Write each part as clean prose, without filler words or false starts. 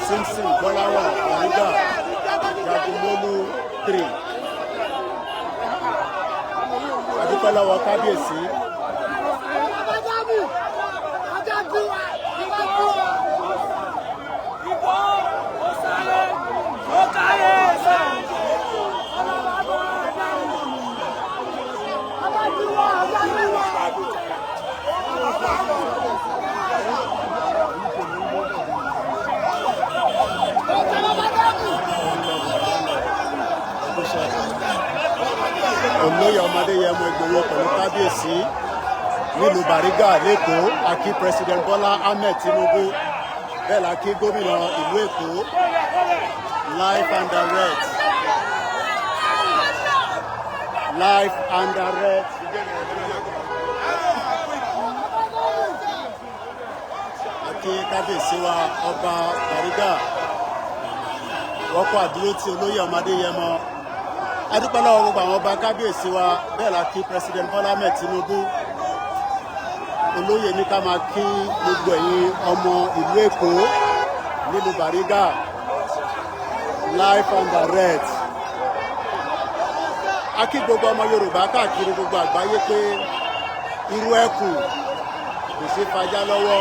Simpson Bọ́láwọ̀ Bariga Jagunmólú 3. Adúpẹ́ lọ́wọ́ kábíyèsí. Olóyè Ọmọdéyẹmọ Ìgbòho pẹ̀lú kábíyèsí nílùú Bariga lẹ́kọ̀ọ́, a kí President Bola Ahmed Tinubu, bẹ́ẹ̀ la kí gómìnà ìlú Èkó. Live and direct. Live and direct. A kí kábíyèsí wa ọba Bariga, wọ́pọ̀ àdúró tí olóyè Ọmọdéyẹmọ. Adúpẹ́ lọ́wọ́ gbogbo àwọn ọba kábíyèsí wa, bẹ́ẹ̀ la kí President Bola Ahmed Tinubu. Olóyè ní ká máa kí gbogbo ẹ̀yin ọmọ ìlú Èkó nílùú Bariga. Live and direct. A kí gbogbo ọmọ Yorùbá káàkiri gbogbo àgbáyé pé irú ẹkùn kò sí fajá lọ́wọ́,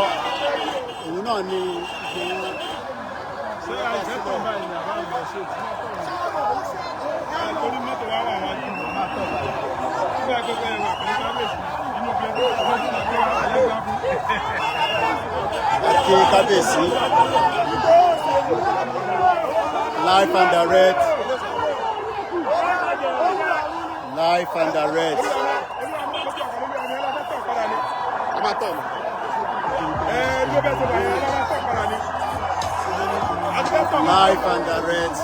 òun náà ni Aki kábíyèsí. Live and direct. Live and direct. Live and direct.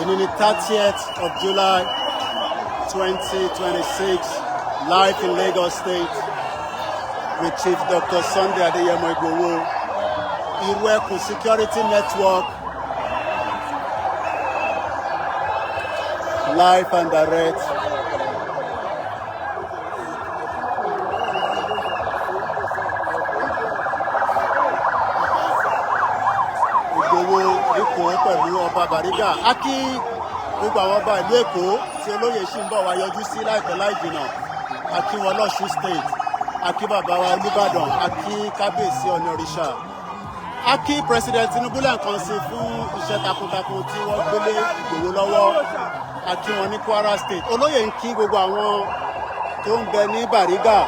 In the 30th of July 2026, live in Lagos State with Chief Dr. Sunday Adeyemo Igboho, Iru-Ekun Security Network, live and direct. Igboho Èkó pẹ̀lú ọba Bariga. A kí gbogbo àwọn ọba ìlú Èkó tí olóyè ṣì ń bọ̀ wá yọjú sí láìpẹ́ láì jìnnà. A kí wọn l'Ọ̀ṣun State. A kí bàbá wa Olúbàdàn. A kí kábíyèsí Ọ̀ọ̀ni òrìṣà. A kí President Tinubu lẹ́ẹ̀kan sí fún iṣẹ́ takuntakun tí wọ́n gbélé Ìgbòho lọ́wọ́. A kí wọn ní Kwara State. Olóyè ń kí gbogbo àwọn tó ń bẹ ní Bariga.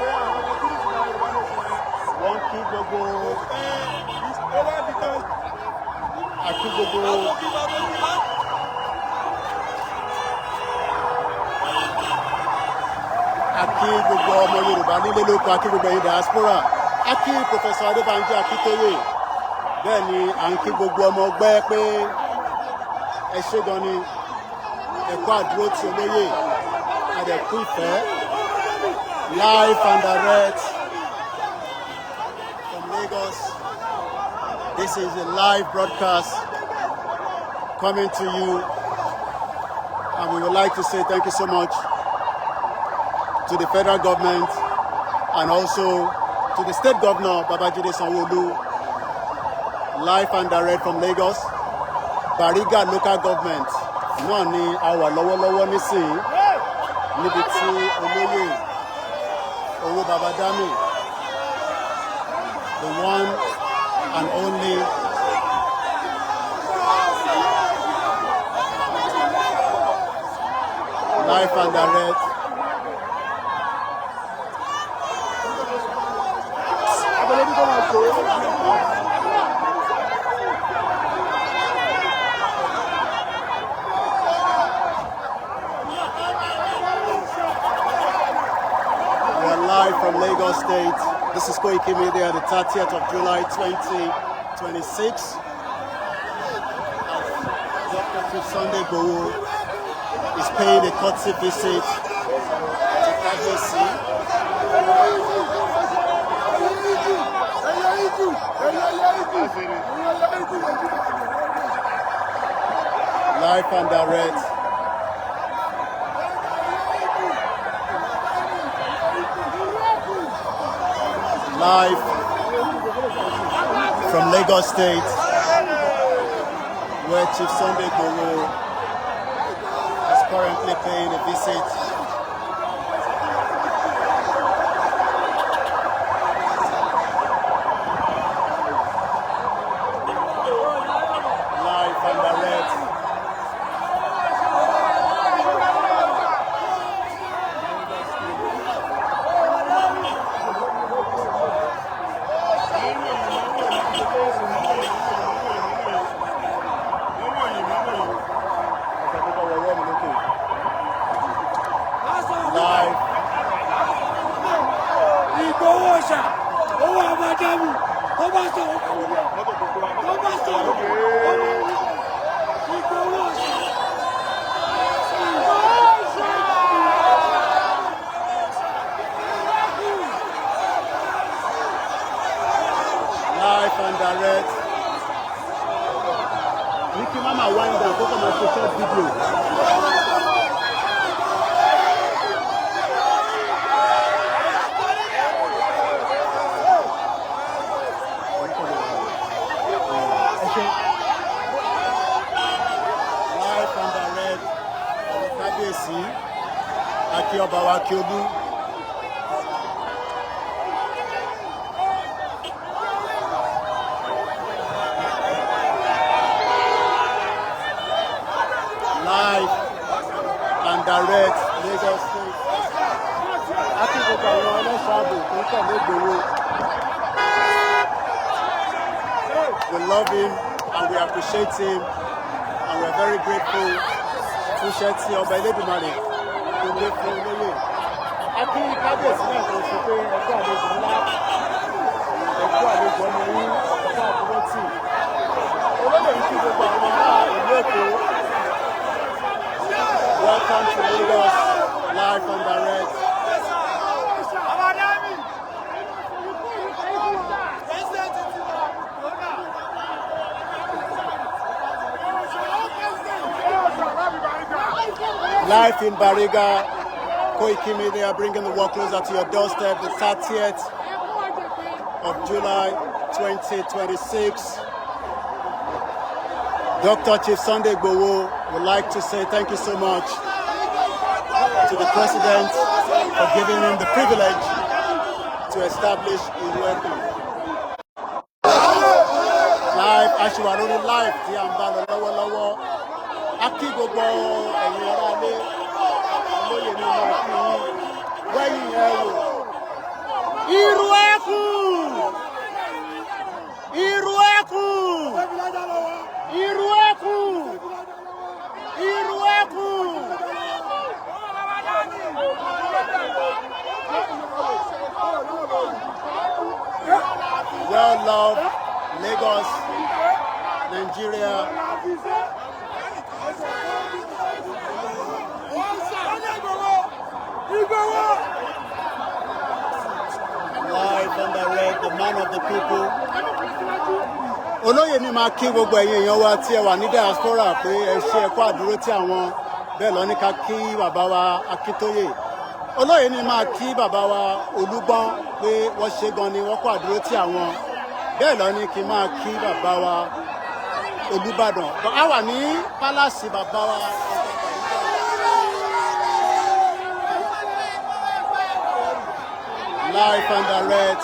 Wọ́n kí gbogbo a kí gbogbo a kí gbogbo ọmọ Yorùbá nílé lóko, a kí gbogbo ẹ̀yin diaspora, a kí Professor Adébánjí Akíntóyè. Bẹ́ẹ̀ ni à ń kí gbogbo ọmọ ọgbẹ́ pé ẹ ṣé gan ni, ẹ̀kọ́ àdúró tí olóyè àdẹ̀kú ìfẹ́. Live and direct from Lagos. This is a live broadcast coming to you, and we would like to say thank you so much to the federal government and also to the state governor, Babajide Sanwo-Olu. Live and direct from Lagos. Bariga local government náà ni a wà lọ́wọ́lọ́wọ́ nísìnyí níbi tí olóyè Owó Baba Dami, the one and only live and direct. Live from Lagos State. This is Koiki Media, the 30th of July 2026. Dr. Chief Sunday Igboho is paying a courtesy visit to Kábíyèsí. Live and direct. Live from Lagos State. where Chief Sunday Igboho is currently paying a visit. Live and direct. Live. Igboho ṣá, owó àbájáde, tó bá sọ̀rọ̀, Igboho ṣá. Live and direct. Ricky Mama wind down, go for my short video. Live and direct. Kábíyèsí, Aki Ọba wa Akiolu. Live and direct, Lagos State. Aki gbogbo àwọn ọlọ́ṣàbò tó ń tẹ̀lé Igboho. We love him and we appreciate him and we are very grateful fún iṣẹ́ tí Ọba Elédùmarè tó gbé fún olóyè. Aki kábíyèsí náà kò sọ pé ẹ̀kọ́ àlejò ńlá, ẹ̀kọ́ àlejò ọmọ yín, ẹ̀kọ́ àbúrò tì. Olóyè ń kí gbogbo àwọn ará ìlú Èkó. Welcome to Lagos, live and direct. Live in Bariga, Koiki Media bringing the work closer to your doorstep, the 30th of July 2026. Dr. Chief Sunday Igboho would like to say thank you so much to the President for giving him the privilege to establish Irueku. Live, Ashiwarori live, tí à ń bá lọ lọ́wọ́lọ́wọ́. Aki gbogbo ẹ̀yin ará ilé, olóyè ní ọmọ ọkùnrin wẹ́yìn ẹ̀rọ. Irueku! Irueku! Irueku! Irueku! Well loved, Lagos, Nigeria. Live and direct, the man of the people. Olóyè ní máa kí gbogbo ẹ̀yin èèyàn wa tí ẹ wà ní diaspora pé ẹ ṣe ẹ̀kọ́ àdúró tí àwọn bẹ́ẹ̀ lọ ní ká kí bàbá wa Akíntóyè. Olóyè ní máa kí bàbá wa Olúgbọ́n pé wọ́n ṣe gan ni wọ́n kọ́ àdúró tí àwọn bẹ́ẹ̀ lọ ní kí máa kí bàbá wa Olúbàdàn. A wà ní pálásì bàbá wa. Live and direct.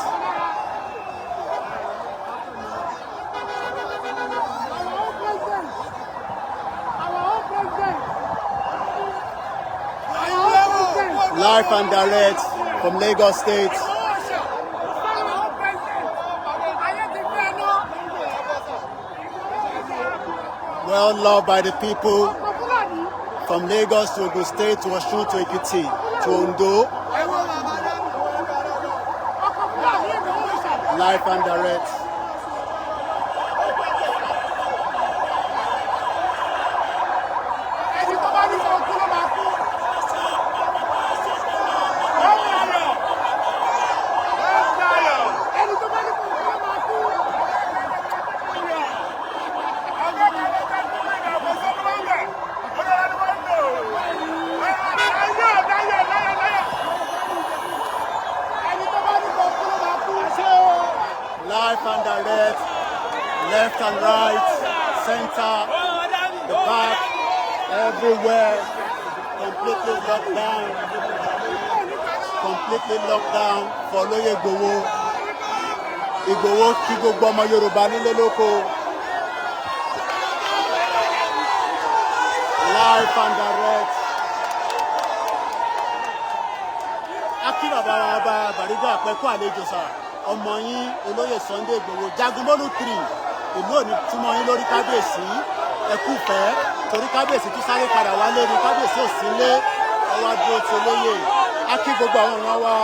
Live and direct from Lagos State. Well loved by the people from Lagos to Ogun State to Osun to Ekiti to Ondo. Live and direct. Live and direct, left and right, center. back everywhere, completely locked down for Olóyè Igboho. Igboho kí gbogbo ọmọ Yorùbá nílé lóko. Live and direct. Akí bàbá wa bá Bariga àpẹkọ àlejò sà. Ọmọ yín Olóyè Sunday Igboho Jagunmolu 3 ìlú òní túmọ̀ yín lórí kábíyèsí ẹkú fẹ́ torí kábíyèsí tún sáré padà wálé ní kábíyèsí ò sí lé ọwọ́ adúró ti olóyè. Akí gbogbo àwọn èèyàn wa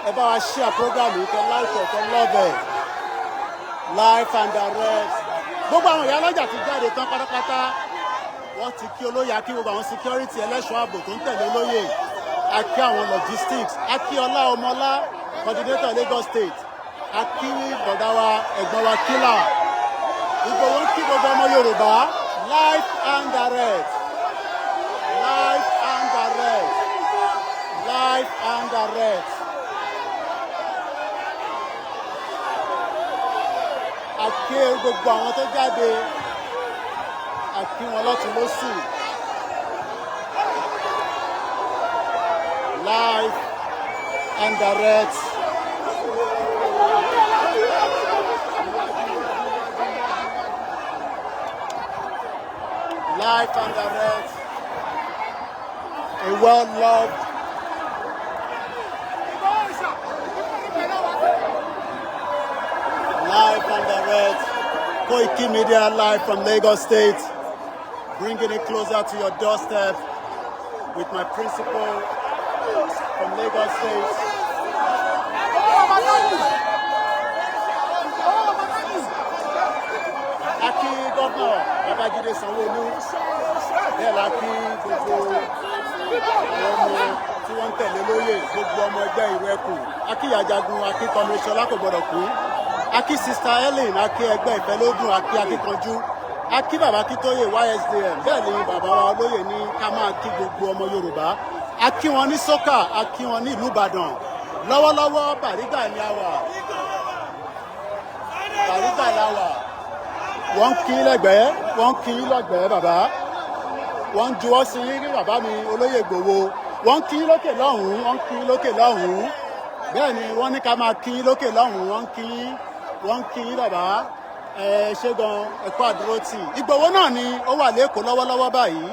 ẹ bá wa share program yìí kẹ́ like kẹ́ love ẹ̀ live and direct. Gbogbo àwọn ìyá lọ́jà ti jáde tán pátápátá wọ́n ti kí olóyè. Akí gbogbo àwọn security ẹlẹ́ṣọ́ ààbò tó ń tẹ̀lé olóyè. Akí àwọn logistics. Akí Ọlá Ọmọlá coordinator Lagos State. Akí bọ̀dá wa ẹ̀gbọ́n wa kílà. Igboho ń kí gbogbo ọmọ Yorùbá live and direct. Live and direct. Live and direct. Akí gbogbo àwọn tó jáde. Akí wọn lọ́tùn lósì. Live and direct. Live and direct. A well-loved live and direct. Koiki Media live from Lagos State, bringing it closer to your doorstep with my principal from Lagos State. Akí Governor Babájídé Sanwó-Olú, bẹ́ẹ̀ la kí gbogbo àwọn ọmọ tí wọ́n ń tẹ̀lé lóyè, gbogbo ọmọ ẹgbẹ́ Ìrẹ́kù. Akí Ìyá Jagun, akí Comrade Ṣọlá kò gbọdọ̀ kú. Akí Sister Helen, akí ẹgbẹ́ Ìfẹ́lódùn, akí Akíkanjú. Akí bàbá Akíntóyè YSDM, bẹ́ẹ̀ ni bàbá wa olóyè ní ká máa kí gbogbo ọmọ Yorùbá. Akí wọn ní Sókà, akí wọn ní ìlú Ìbàdàn. Lọ́wọ́lọ́wọ́ Bariga ni a wà. Bariga la wà. Wọ́n kí lẹ́gbẹ̀ẹ́, wọ́n kí lọ́gbẹ̀ẹ́ bàbá. Wọ́n juwọ́ sí rí bàbá mi Olóyè Igboho. Wọ́n kí lókè lọ́hùn-ún, wọ́n kí lókè lọ́hùn-ún. Bẹ́ẹ̀ ni wọ́n ní ká máa kí lókè lọ́hùn-ún, wọ́n kí bàbá. Ṣé gan ẹ̀kọ́ àdúrótì. Igboho náà ni ó wà lÉkòó lọ́wọ́lọ́wọ́ báyìí.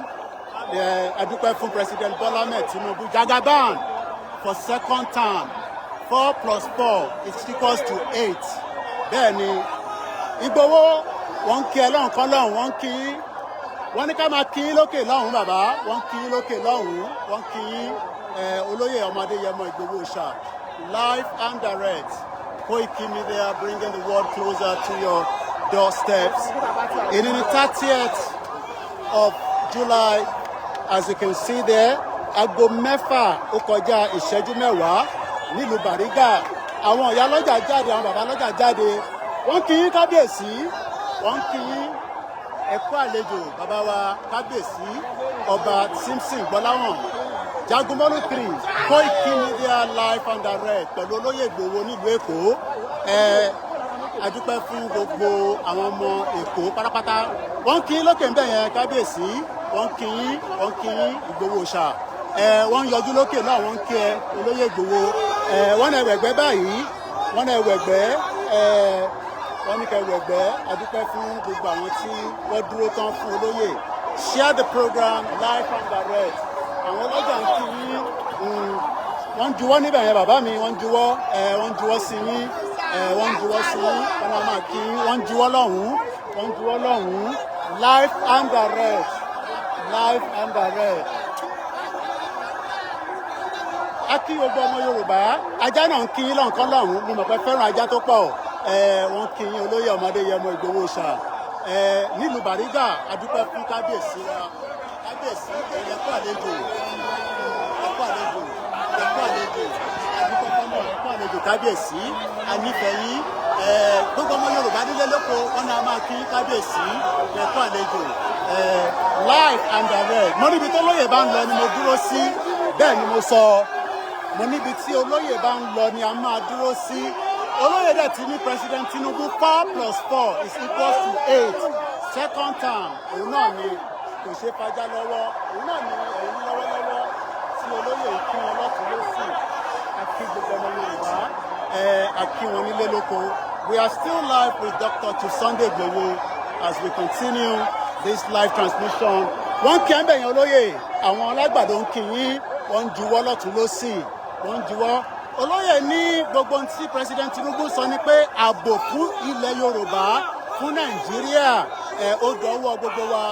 Adúpẹ́ fún President Bola Ahmed Tinubu. Jagaban for second term. 4 + 4 = 8. Bẹ́ẹ̀ ni Igboho wọ́n kí ẹ lọ́hùn kan lọ́hùn, wọ́n ní ká máa kí lókè lọ́hùn bàbá. Wọ́n kí lókè lọ́hùn, wọ́n kí Olóyè Ọmọ Adéyẹmọ Igboho Òòṣà. Live and direct. Koiki Media bringing the world closer to your doorsteps. In the 30th of July, as you can see there, aago 6 ó kọjá ìṣẹ́jú 10 nílùú Bariga. Àwọn ìyá lọ́jà jáde, àwọn bàbá lọ́jà jáde. Wọ́n kí yín kábíyèsí, wọ́n kí yín ẹ̀kú àlejò bàbá wa kábíyèsí ọba Simpson Gbọ́láhàn. Jagunmolu 3, Koiki Media live and direct pẹ̀lú Olóyè Igboho nílùú Èkó. Adúpẹ́ fún gbogbo àwọn ọmọ Èkó pátápátá. Wọ́n kí lókè ńbẹ̀ yẹn kábíyèsí, wọ́n kí Igboho Òòṣà. Wọ́n yọjú lókè náà, wọ́n kí ẹ Olóyè Igboho. Wọ́n náà wẹ̀gbẹ́ báyìí, wọ́n náà wẹ̀gbẹ́. Wọ́n ní kẹ́ wẹ̀gbẹ́. Adúpẹ́ fún gbogbo àwọn tí wọ́n dúró tán fún olóyè. Share the program live and direct. Àwọn ọlọ́jà ń kí yín. Wọ́n juwọ́ níbẹ̀ yẹn bàbá mi, wọ́n juwọ́ sí yín. Wọ́n juwọ́ sí yín. Wọ́n máa kí yín. Wọ́n juwọ́ lọ́hùn-ún. Live and direct. Live and direct. A kí gbogbo ọmọ Yorùbá. Ajá náà ń kí yín lọ́nkán lọ́hùn-ún. Mo mọ̀ pé fẹ́ràn ajá tó pọ̀. Wọ́n kí yín Olóyè Ọmọ Adéyẹmọ Igboho Òòṣà. Nílùú Bariga, adúpẹ́ fún kábíyèsí wa. Kábíyèsí ẹ̀kọ́ àlejò. Adúpẹ́ fọ́nà ẹ̀kọ́ àlejò kábíyèsí. Anífẹ̀ẹ́ yín. Gbogbo ọmọ Yorùbá nílé lóko, wọ́n náà máa kí kábíyèsí ẹ̀kọ́ àlejò. Live and direct. Mo níbi tó lóyè bá ń lọ ni mo dúró sí. Bẹ́ẹ̀ ni mo sọ. Mo níbi tí olóyè bá ń lọ ni a máa dúró sí. Olóyè dẹ̀ ti ní President Tinubu 4 + 4 = 8. Second term òun náà ni kò ṣe fajá lọ́wọ́ òun náà ni ẹ̀yìn lọ́wọ́lọ́wọ́ tí olóyè kí wọn lọ́tún lọ́sì àti gbogbo ọmọ Yorùbá àkí wọn nílé lóko. We are still live with Dr. Chief Sunday Igboho as we continue this live transmission. Wọ́n kí ẹ̀ ń bẹ̀yẹn olóyè àwọn alágbàdo ń kí yín wọ́n ń juwọ́ lọ́tún lọ́sì wọ́n ń juwọ́. Olóyè ní gbogbo ohun tí President Tinubu sọ ni pé ààbò fún ilẹ̀ Yorùbá fún Nàìjíríà ó dọwọ́ gbogbo wa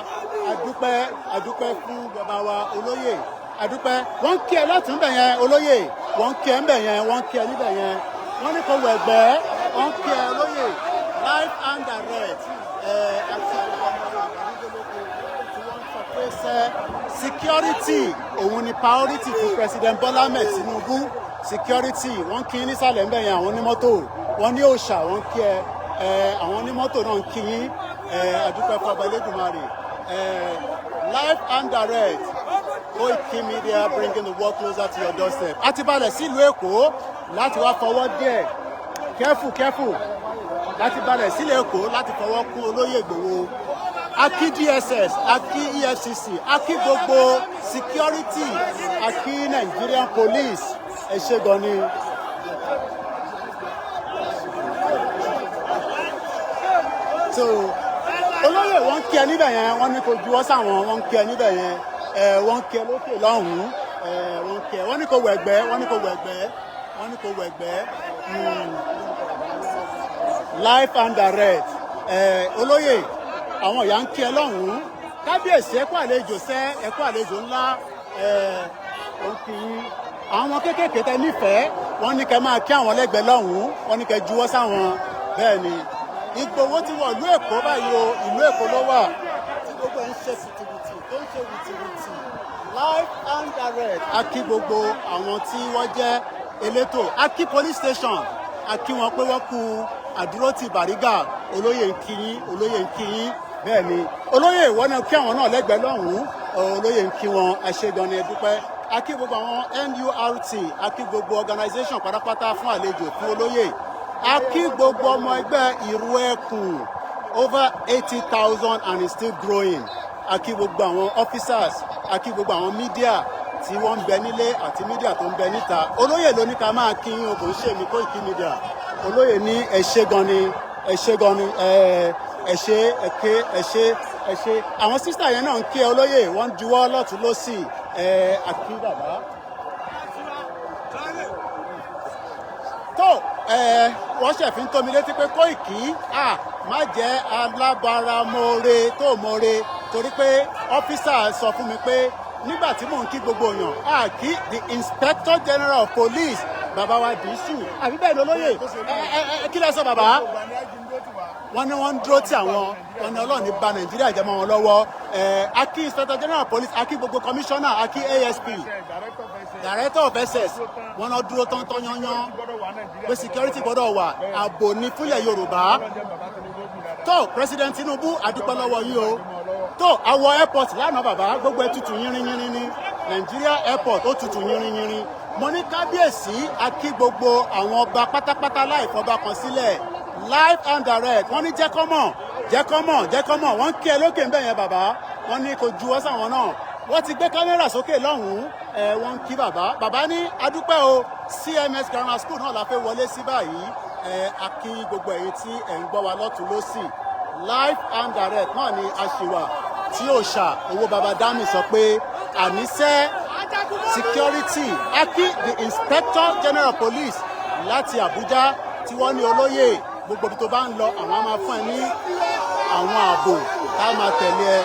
adúpẹ́ fún bàbá wa olóyè adúpẹ́. Wọ́n kí ẹ láti ń bẹ̀yẹn olóyè wọ́n kí ẹ ń bẹ̀yẹn wọ́n kí ẹ níbẹ̀ yẹn wọ́n ní kò wọ ẹ̀gbẹ́ wọ́n kí ẹ olóyè live and direct àti ọmọ Yorùbá nígbèlóko tí wọ́n sọ pé security òun ni priority fún President Bola Ahmed Tinubu. Security wọ́n kí nísàlẹ̀ ńbẹ̀ yẹn àwọn onímọ́tò wọ́n ní òòṣà wọ́n kí ẹ àwọn onímọ́tò náà ń kí yín àdúpẹ́ fọba Elédùmarè live and direct Koiki Media bringing the world closer to your doorstep. A ti balẹ̀ sílùú Èkó láti wá fọwọ́ díẹ̀ careful láti balẹ̀ sílùú Èkó láti fọwọ́ kún olóyè Ìgbòho. A kí DSS a kí EFCC a kí gbogbo security a kí Nigerian police ẹ ṣé gan ni. So olóyè wọ́n kí ẹ níbẹ̀ yẹn wọ́n ní kò juwọ́ sáwọn wọ́n kí ẹ níbẹ̀ yẹn wọ́n kí ẹ lókè lọ́hùn-ún wọ́n kí ẹ wọ́n ní kò wẹ̀gbẹ́ live and direct olóyè àwọn ìyá ń kí ẹ lọ́hùn-ún kábíyèsí ẹ̀kọ́ àlejò ẹ̀kọ́ àlejò ńlá wọ́n kí yín àwọn ọmọ kéékèèké tẹ nífẹ̀ẹ́ wọ́n ní kẹ́ máa kí àwọn lẹ́gbẹ̀ẹ́ lọ́hùn-ún wọ́n ní kẹ́ juwọ́ sáwọn bẹ́ẹ̀ ni. Ìgbòho ti wọ ìlú Èkó báyìí o ìlú Èkó ló wà tí gbogbo ẹ̀ ń ṣe wìtìwìtì tó ń ṣe wìtìwìtì live and direct. A kí gbogbo àwọn tí wọ́n jẹ́ elétò a kí police station a kí wọn pé wọ́n kú àdúrótì Bàrígà olóyè ń kí yín bẹ́ẹ̀ ni olóyè ìwọ náà kí àwọn náà lẹ́gbẹ̀ẹ́ lọ́hùn-ún olóyè ń kí wọn àṣegan ni ẹ dúpẹ́. A kí gbogbo àwọn NURT a kí gbogbo organisation pátápátá fún àlejò fún olóyè. A kí gbogbo ọmọ ẹgbẹ́ Ìrù Ẹkùn over 80,000 and it's still growing. A kí gbogbo àwọn officers a kí gbogbo àwọn media tí wọ́n ń bẹ nílé àti media tó ń bẹ níta. Olóyè ló ní ká máa kí yín o kò ń ṣe mí Koiki Media. Olóyè ní ẹ ṣé gan ni ẹ ṣé àwọn sísítà yẹn náà ń kí olóyè wọ́n ń juwọ́ lọ́tún lọ́sì àkí bàbá. tó wọ́n ṣẹ̀ fi ń tó mi létí pé Koiki má jẹ́ alábàáramọ́re tó mọ́re torí pé ọ́fíìsà sọ fún mi pé nígbà tí mò ń kí gbogbo èèyàn kí the Inspector General of Police bàbá wa Dìísù àbí bẹ́ẹ̀ lólóyè kí lẹ sọ bàbá wọ́n ní wọ́n ń dúró tí àwọn wọn ní Ọlọ́run ní ba Nàìjíríà jẹ́ mọ́ wọn lọ́wọ́ a kí Inspector General of Police a kí gbogbo Commissioner a kí ASP Director of SS wọn náà dúró tán yányán pé security gbọ́dọ̀ wà ààbò ní fúnlẹ̀ Yorùbá tó President Tinubu àdúpẹ́ lọ́wọ́ yìí o tó àwọ̀ airport lánàá bàbá gbogbo ẹ̀ tutù yínrín ní Nigeria airport ó tutù yínrín mo ní kábíyèsí a kí gbogbo àwọn ọba pátápátá láì fọba kan sílẹ̀ live and direct wọ́n ní jẹ́ kọ́mọ̀ wọ́n kí ẹ lókè ńbẹ̀ yẹn bàbá wọ́n ní kò juwọ́ sáwọn náà wọ́n ti gbé kámẹ́rà sókè lọ́hùn-ún wọ́n kí bàbá ní adúpẹ́ o CMS Grammar School náà la fẹ́ wọlé sí báyìí a kí gbogbo ẹ̀yin tí ẹ̀ ń gbọ́ wa lọ́tún lọ́sì live and direct náà ni àṣìwà tí òòṣà owó baba dami sọ pé àníṣe security a kí the Inspector General of Police láti Àbújá tí wọ́n ní olóyè gbogbo ibi tó bá ń lọ àwọn máa fún ẹ ní àwọn ààbò tá a máa tẹ̀lé ẹ.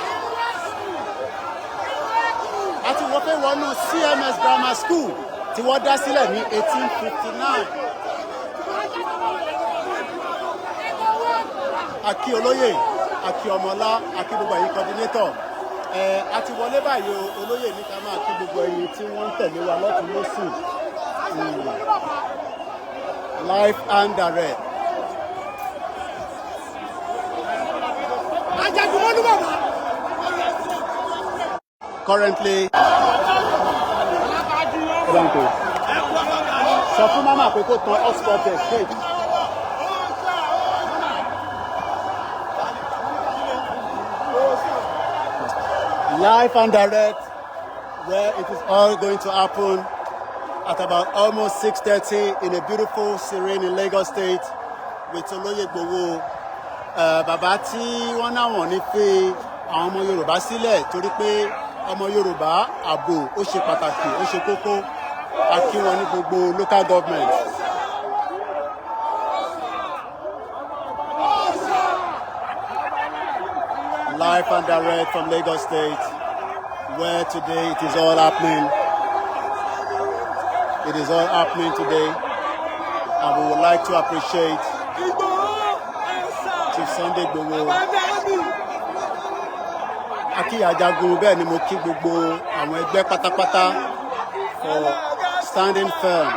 a ti wọ́n fẹ́ wọnú CMS Grammar School tí wọ́n dá sílẹ̀ ní 1859. a kí olóyè a kí ọmọlá a kí gbogbo ẹ̀yin coordinator a ti wọlé báyìí olóyè ní ká máa kí gbogbo ẹ̀yin tí wọ́n ń tẹ̀lé wa lọ́tún lósì live and direct. Currently, sọ fún mama pé kó tan hotspot ẹ̀ straight. Live and direct, where it is all going to happen at about almost 6:30 in a beautiful serene in Lagos State with Oloye Igboho. Bàbá tí wọ́n náwọn ní pé àwọn ọmọ Yorùbá sílẹ̀ torí pé ọmọ Yorùbá ààbò ó ṣe pàtàkì ó ṣe kókó a kí wọn ní gbogbo local government. Live and direct from Lagos State, where today it is all happening. It is all happening today, and we would like to appreciate Chief Sunday Igboho. Aki Ajagun bẹ́ẹ̀ ni mo kí gbogbo àwọn ẹgbẹ́ pátápátá for standing firm.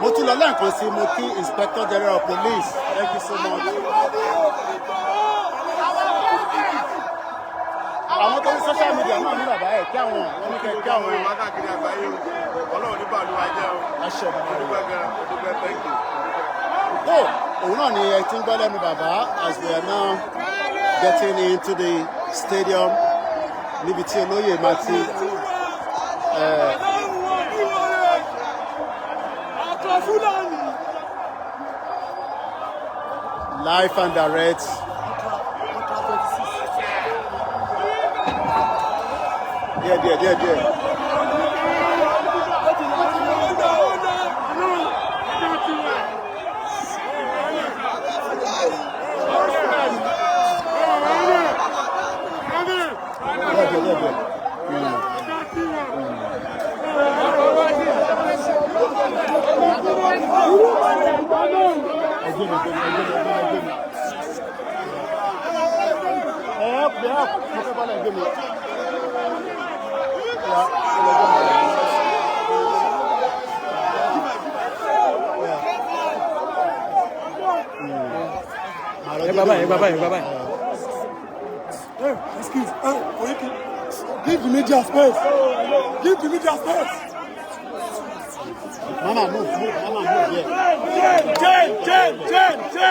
Mo tún lọ lẹ́ẹ̀kan sí mo kí Inspector General of Police. Thank you so much. Àwọn tó ní social media náà ní bàbá ẹ̀ kí àwọn wọn ní kẹ́ kí àwọn wákàkiri àgbáyé o. Ọlọ́run ní bàálù wa jẹ́ o. Aṣọ bàbá rẹ̀. Ọdúnpẹ́ thank you. Tó òun náà ni ẹ ti ń gbọ́ lẹ́nu bàbá as we are now getting into the stadium níbi tí olóyè máa ti live and direct. Díẹ̀. Bye-bye. Excuse. Give the media space. Give the media space. Mama, move. Jen.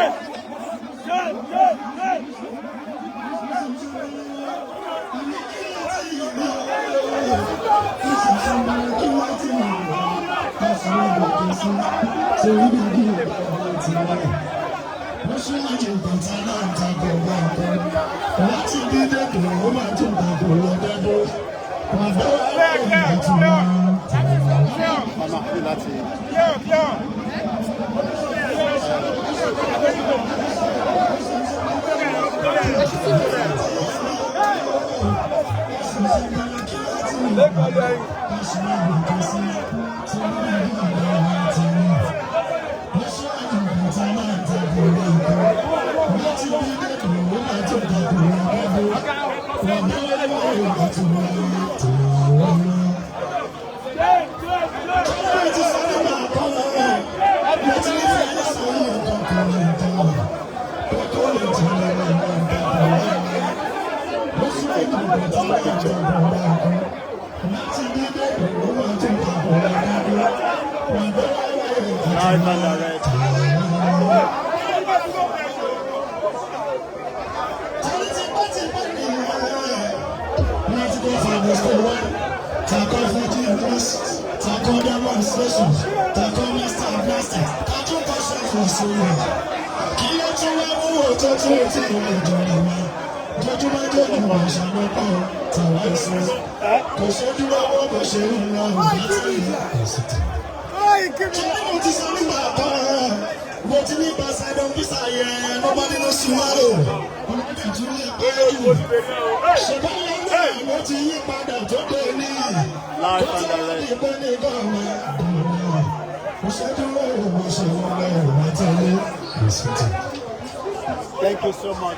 Thank you so much.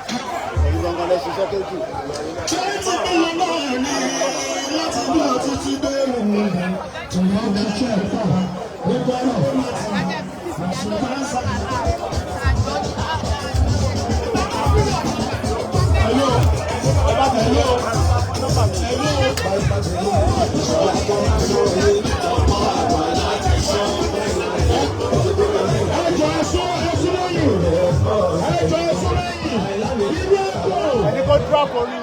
Drop on you.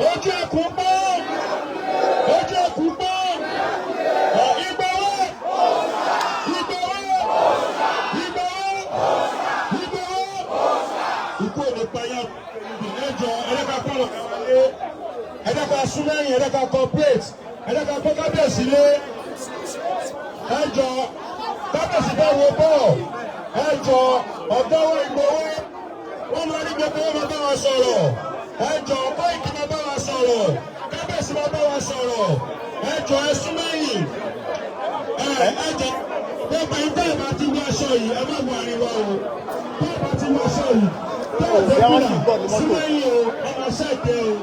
ojú ẹkùn pọ́ ojú ẹkùn pọ́ Ìgbòho ikú ò ní payá ẹjọ́ ẹ̀rẹ́ka pọ̀lọ̀ kàwálé ẹ̀rẹ́ka súnmẹ́yìn ẹ̀rẹ́ka corporate ẹ̀rẹ́ka pọ́ kábíyèsí lé ẹjọ́ kábíyèsí bá wo bọ́ọ̀ ẹjọ́ ọ̀dọ́wọ́ Ìgbòho wọ́n máa ní gbogbo wọn máa bá wa sọ̀rọ̀ ẹjọ́ Koiki máa bá wa sọ̀rọ̀ kábíyèsí máa bá wa sọ̀rọ̀ ẹjọ́ ẹ súnmẹ́yìn ẹjọ́ gbogbo ìgbà ìbá ti wọ aṣọ yìí ẹ má wọ àríwá o tó ìbá ti wọ aṣọ yìí tó ìbá súnmẹ́yìn o ọmọ ṣẹ́ẹ̀dẹ̀ o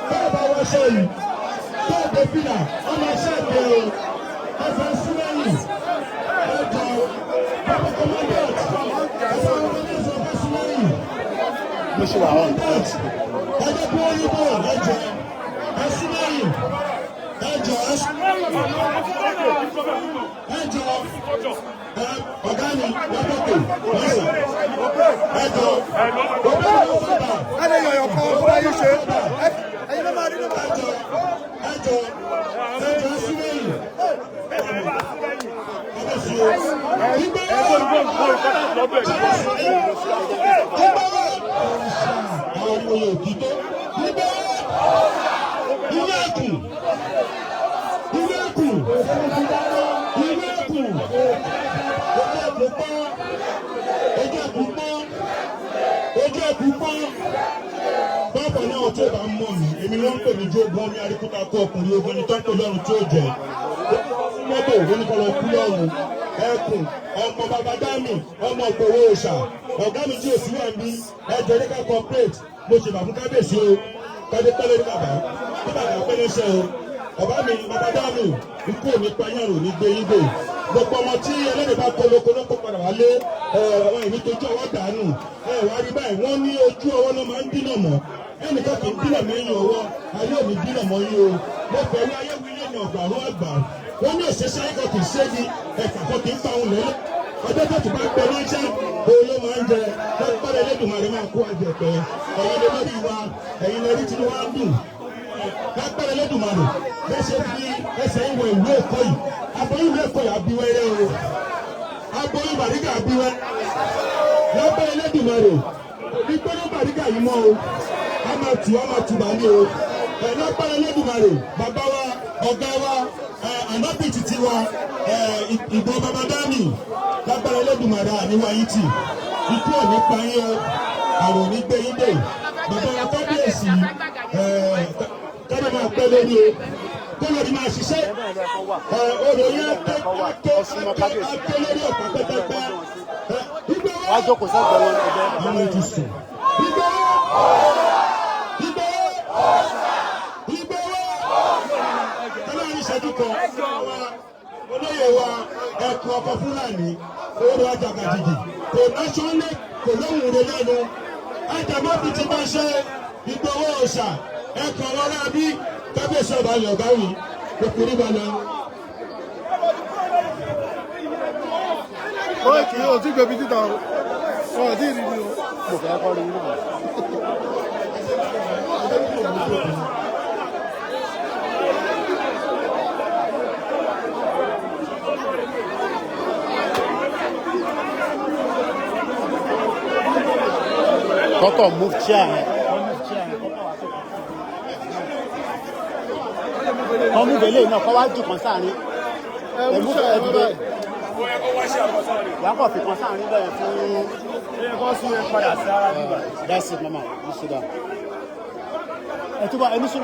tó ìbá wọ aṣọ yìí tó ìbá fìlà ọmọ ṣẹ́ẹ̀dẹ̀ o ẹfẹ súnmẹ́yìn ẹjọ́ pápá kọmọdéèt ẹfẹ kọmọdéèt ọfẹ súnmẹ́yìn mo ṣe wà wọn. ẹjọ́ bí wọ́n yí bọ̀ ẹjọ́ ẹ súnmẹ́yìn ẹjọ́ ọ̀gá mi lọ́pọ̀pọ̀ lọ́sàn ẹjọ́ ẹni yọ̀yọ̀ kan ọba yìí ṣe ẹyin ló máa rí ló máa jọ. ẹjọ́ súnmẹ́yìn àwọn ọmọ yóò kí tó ilé ẹkùn ojú ẹkùn pọ́n bábà náà tó bá mọ̀ mí èmi ló ń pè ní jógbọ́n ní aríkúta kó ọkùnrin ogun ní tọ́pọ̀ lọ́rùn tí ó jẹ́ mọ́tò oníkọlọ kú lọ́rùn ẹkùn ọmọ bàbá dámì ọmọ ògbówó òòṣà ọ̀gá mi tí òsì wà ń bí ẹjọ́ nípa corporate mo ṣe bàbá kábíyèsí o kájé pẹ́lẹ́ ní bàbá ní bàbá pẹ́lẹ́ṣẹ́ o ọ̀bá mi bàbá dámì ikú òní payárò ní gbé yígbé gbogbo ọmọ tí ẹlẹ́dẹ̀ bá koloko ló kó padà wálé àwọn ìní tójú ọwọ́ dànù wá rí báyìí wọ́n ní ojú ọwọ́ náà máa ń dínà mọ́ ẹnìkan kì í dínà mẹ́yìn ọwọ́ ayé òní dínà mọ́ yín o mo fẹ̀rù ayé wílé ní ọ̀gbàrún àgbà wọ́n ní òṣèṣẹ́ ayé kan kì í ṣégi ẹ̀fà kan kì í pa òun lẹ́lẹ́ ọjọ́ tó ti bá pẹ́ ránṣẹ́ òun ló máa ń jẹ lọ́pọ̀lọ́ Elédùmarè máa kó àjẹpẹ́ ẹ̀yin lè lórí wa ẹ̀yin lè rí tí wọ́n á dùn lọ́pọ̀lọ́ Elédùmarè lẹ́sẹ̀ fi ẹsẹ̀ ìwọ ìlú Èkó yìí aboyún ìlú Èkó yìí abiwẹ́rẹ́ o aboyún Bàrígà abiwẹ́ lọ́pọ̀lọ́ Elédùmarè ìgbóná Bàrígà yìí mọ́ o a máa tù bàálẹ̀ o lọ́pọ̀lọ́ Elédùmarè bàbá wa ọ̀gá wa ànábì títí wa ìbò bàbá dání lágbára Elédùmarè àníwá yìí tì ikú òní pa yín o àrùn ní gbé yín dé bàbá wa kábíyèsí kábíyèsí máa pẹ́ lórí o kọ́lọ́ ni máa ṣiṣẹ́ ọ̀rọ̀ yẹn tẹ́ lórí ọ̀pá pẹ́pẹ́pẹ́ wàá jókòó sẹ́gbẹ̀ẹ́ wọn ẹgbẹ́ àwọn ètò sùn ọlọ́run ìṣẹ́jú kan olóyè wa ẹ̀kọ́ ọkọ̀ Fúlàní orí Àjàgàjìgì kò náṣọ́lé kò lóhùn rẹ̀ lẹ́nu ajàmọ́bì ti bá ṣe Ìgbòho òòṣà ẹ̀kọ́ ọlọ́run àbí kábíyèsí ọba ilẹ̀ ọ̀gá wì lókùnrin balẹ̀. Koiki yóò tí gbẹ̀bí títà o ọ̀ tí ì rí ni o. mo fẹ́ kọ́ rí náà. kọ́kọ́ move chair yẹn. kọ́ mú bẹ̀lẹ̀ náà kọ́ wá jù kan sáàrin. ẹ̀mú fẹ́ dìde. wàá kọ̀ fi kan sáàrin bẹ́ẹ̀ fún. Kọ́ sí padà sí ara bíbá. That's it, mama. You sit down. Ẹ túbọ̀ ẹni sùn.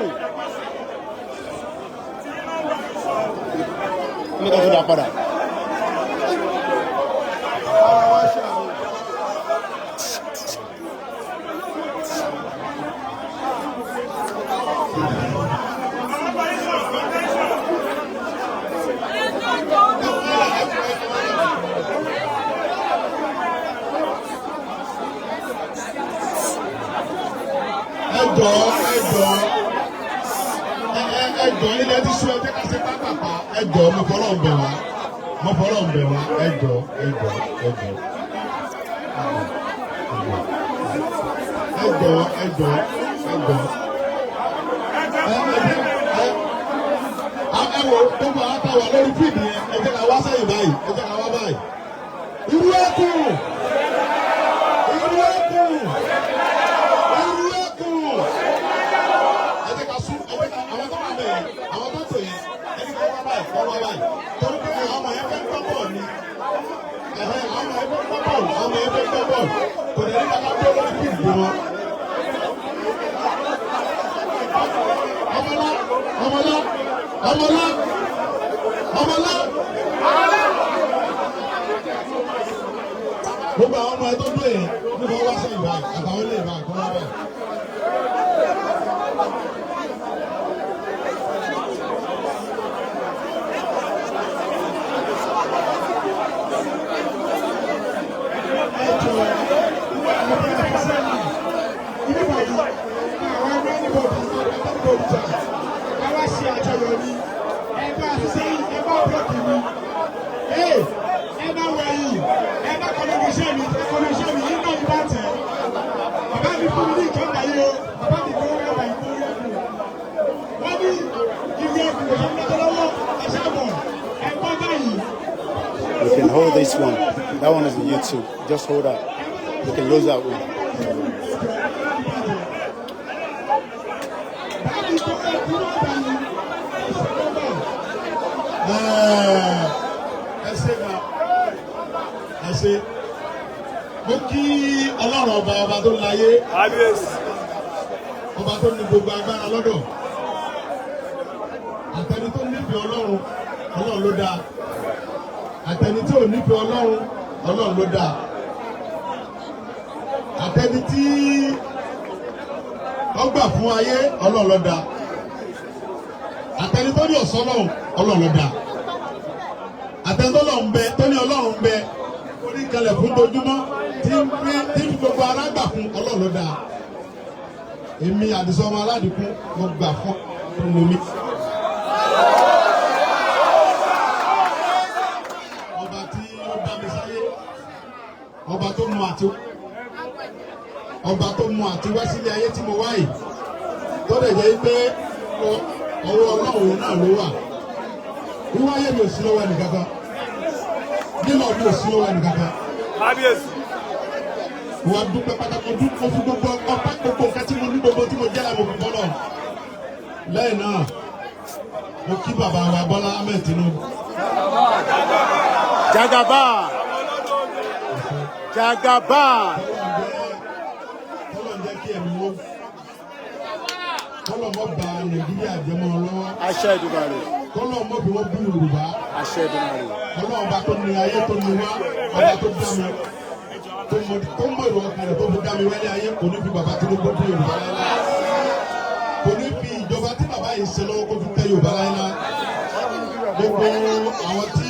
Ní ká tó dá padà. ẹjọ́ ilẹ̀ tí sùn ẹjẹ́ ká ṣe pápápá ẹjọ́ mo fọlọ́ ń bẹ̀ wá ẹjọ́. wo gbogbo àwọn tá a wà lórí fíìdì yẹn ẹ jẹ́ ká wá sẹ́yìn báyìí ẹ jẹ́ ká wá báyìí. Irú ẹkùn irú ẹkùn irú ẹkùn ẹ jẹ́ ká sún ẹ jẹ́ ká àwọn tó wà bẹ́ẹ̀ àwọn tó tò yẹn ẹ jẹ́ ká wá báyìí kọ́ wá báyìí torí pé àwọn ọmọ yẹn fẹ́ gbọ́ bọ́ọ̀lù ni àwọn ọmọ yẹn fẹ́ gbọ́ bọ́ọ̀lù àwọn ọmọ yẹn fẹ́ gbọ́ bọ́ọ̀lù kò dẹ̀ ní kàkà tó lórí fíìdì wọn. Ọmọlá ọmọlá ọmọlá gbogbo àwọn ọmọ ẹ tó dúró yẹn níbo wá sí ìbá àtàwọn ilé ìbá àkọ́ wá báyìí. You can hold this one. That one is on YouTube. Just hold that. You can lose that one. Ẹ ṣé mo kí Ọlọ́run ọba tó láyé ọba tó ní gbogbo agbára lọ́dọ̀ àtẹni tó nífẹ̀ẹ́ Ọlọ́run ló dáa àtẹni tí ò nífẹ̀ẹ́ Ọlọ́run ló dáa àtẹni tí ó gbà fún ayé Ọlọ́run ló dáa àtẹni tó ní ọ̀sán Ọlọ́run ló dáa àtẹni tó lọ́run bẹ tó ní Ọlọ́run bẹ orí kalẹ̀ fún dojúmọ́ tí gbogbo ara gbà fún Ọlọ́run ló dáa èmi Àdìsá ọmọ Aládìkún mo gbà fún mi. Ọba tí ó bá mi sáyé ọba tó mú àti wá sílé ayé tí mo wá yìí tó dẹ̀ jẹ́ pé ọwọ́ Ọlọ́run náà ló wà wíwáyé mi ò sí lọ́wọ́ ẹnìkankan nílò mi ò sí lọ́wọ́ ẹnìkankan. Wà á dúpẹ́ pátákó dúpẹ́ fún gbogbo ọpẹ́ gbogbo nǹkan tí mo ní gbogbo tí mo jẹ́ làwọn òbí bọ́lọ̀. Lẹ́yìn náà mo kí bàbá wa Bọ́lá Ahmed Tinubu. Jagaban. Jagaban. Kọ́lọ̀ ń jẹ́ kí ẹ̀mí wó. Kọ́lọ̀ mọ́ ba Nàìjíríà jẹ́ mọ́ ọ lọ́wọ́. Àṣẹ Èdùmàrè. Kọ́lọ̀ mọ́ bí wọ́n bí Yorùbá. Àṣẹ Èdùmàrè. Kọ́lọ̀ ọba tó ní ayé tó ní wá ọba tó dá mi. Tó mọ ìwọ ọkàn rẹ̀ tó fi dá mi wálé ayé kò ní fi bàbá Tinubu dé Yorùbá láyé. Kò ní fi ìjọba tí bàbá yìí ṣe lọ́wọ́ kó fi tẹ́ Yorùbá láyé. Gbogbo àwọn tí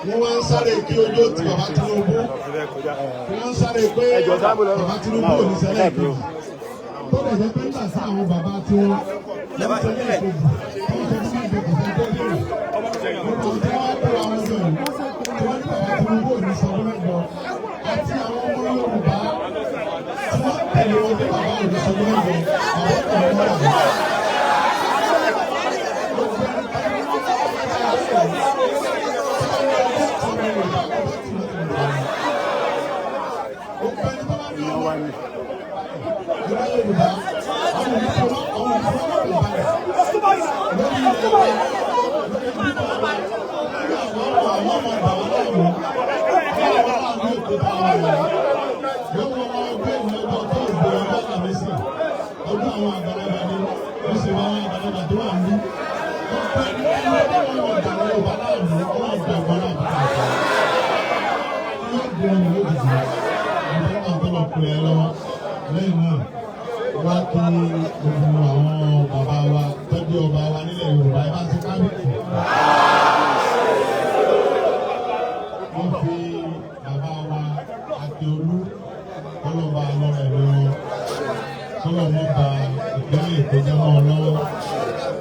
wọ́n wá ń sáré kí ojú ti bàbá Tinubu wọ́n ń sáré pé bàbá Tinubu ò ní ṣẹlẹ̀ ìkejì tó lè jẹ́ pé nígbà sí àwọn bàbá tí wọ́n ṣẹlẹ̀ ìkejì tó ń ṣe fún ìgbèkùn tó tó dé gbogbo tí wọ́n kó àwọn ọjọ́ yìí tí wọ́n ní bàbá Tinubu ò ní ṣẹlẹ̀ ìkejì àti àwọn ọmọ Yorùbá tí wọ́n tẹ̀lé wọn dé bàbá ò ní ṣẹlẹ̀ ìkejì àwọn ọmọ Yorùbá. Lẹ́yìn náà wá kí gbogbo àwọn bàbá wa tọ́jú ọba wa nílẹ̀ Yorùbá ẹ bá ti kábíyèsí. Wọ́n fi bàbá wa Akíolú kọ́lọ́ba lọ́rọ̀ ẹ̀rọ kọ́lọ́mọ́ ba ìpínlẹ̀ Èkó jẹ́ mọ́ ọ lọ́wọ́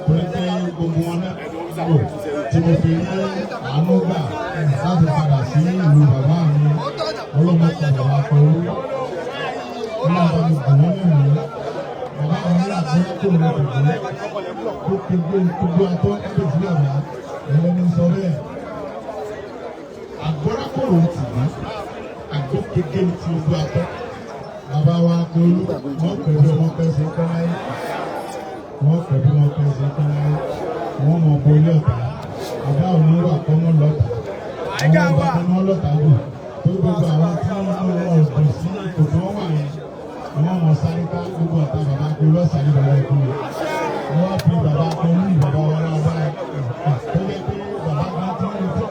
torí pé gbogbo wọn náà lò tí mo fi rí àánú gbà láti padà sí ìlú bàbá mi ọlọ́mọ padà wá pẹ̀lú. Ọlọ́run bá mi bọ̀ wọ́n lẹ́nu bàbá mi ní àti kó mi bọ̀ wọ́n. tó kéde gbogbo àtọ́ kábíyèsí àbá ẹlẹ́ni sọ bẹ́ẹ̀. Àgbọ́rákòrò tì mí àgbọ̀ kéde ti gbogbo àtọ́. Bàbá wa Tolú wọ́n pẹ̀lú ọmọ pẹ̀sẹ̀ kọ́láyé. Wọ́n pẹ̀lú ọmọ pẹ̀sẹ̀ kọ́láyé. Wọ́n mọ̀ bọ́ ilé ọ̀tá. Bàbá òní wà kọ́mọ́ lọ́tà. Àwọn ọba kọ́mọ́ lọ́tà bò. Tó gbogbo àwọn tí wọ́n ọ̀dùn sí ipò tí wọ́n wà yẹn. Wọ́n mọ̀ sáré ká gbogbo ọ̀tá bàbá kó lọ́sàrí bàbá ẹ̀kú rẹ̀. Wọ́n fi bàbá kan ní bàbá wa lábá tó yẹ pé bàbá kan ti ń tọ́.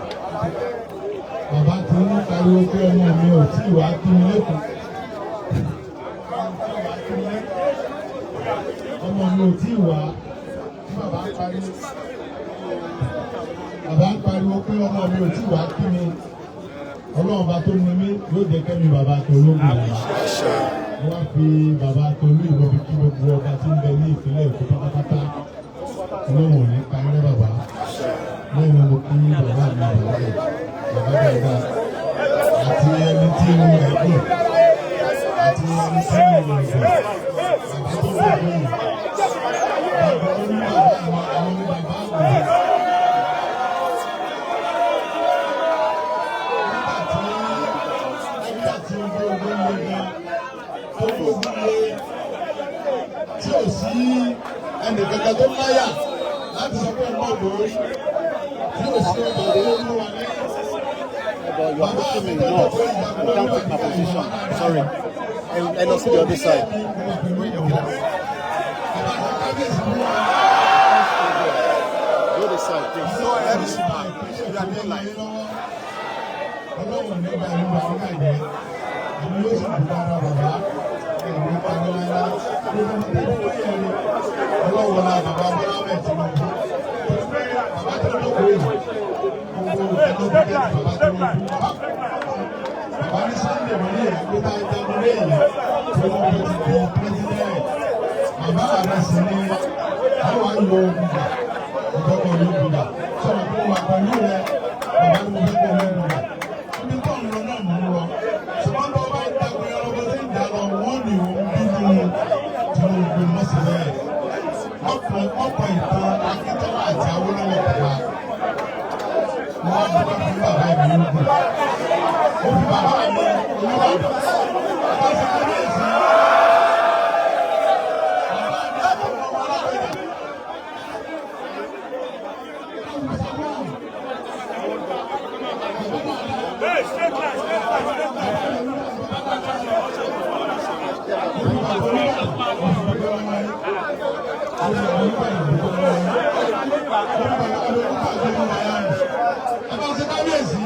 Bàbá ti ń pariwo pé ọmọ mi ò tí ì wá kí mi lẹ́kọ̀ọ́. Ọmọ mi ò tí ì wá tí bàbá ń pariwo. Bàbá ń pariwo pé ọmọ mi ò tí ì wá kí mi. Ọlọ́run bá tó ní mí yóò jẹ́ kẹ́mi bàbá tó lóògùn rẹ̀. Wọ́n fi bàbá Tolú ìwọ́n fi kí gbogbo ọba tí ń bẹ ní ìpínlẹ̀ Èkó pátápátá lóhùn ní káyọ̀ bàbá lẹ́yìn mo kí bàbá mi bàbá rẹ̀ bàbá àti ẹni tí mo rẹ̀ gùn àti ẹni tí mo rẹ̀ gùn bàbá tó bẹ̀ gùn bàbá oní bàbá àwọn ní bàbá gùn. Nígbà tí ojú ogun lè gan tí ò sí ẹnìkankan tó láyà láti sọ pé ọmọ lórí tí ò sí ọmọ lórí wà ní. But you are pushing me enough. You can't take my position. Sorry. I lost the other side. The other side, please. So every time you are doing life. Ọlọ́run ní ìgbà ìlú àwọn àgbẹ̀ ìlú yóò sì dùn dára bàbá ìlú pàdánù ọlọ́run náà bàbá bọ́lá bẹ̀ tí wọ́n kú. Bàbá tó lóko yìí gbogbo ẹ̀dọ́ bí kẹ́kẹ́ bàbá tó lóko bàbá. Bàbá ní Sunday wọ́n ní ìyàgbé tá a jẹun lẹ́yìn tí wọ́n fi ti di pírẹ́sidẹ́ẹ̀. Bàbá rẹ̀ sì ní àwọn àyò ògùnjà ìjọba ìlú ògùnjà sọ̀rọ̀ pé wà pẹ̀lú rẹ̀ bàbá ní mo fẹ́ kọ́ ọ̀rẹ́ ògùnjà. Ṣùgbọ́n bá wá dàgbé ọlọ́gbọ́n tí ń dàgbà wọ́n ní òun bínú Tinubu mọ́sílẹ̀. Ọ̀pọ̀ ìtàn Akíntọ́lá àti Awólọ́wọ̀ bàbá. Wọ́n á dúpẹ́ fún bàbá ìbí ogun. Ó fi bàbá mi Olúbàdàn. Bàbá fi kábíyèsí.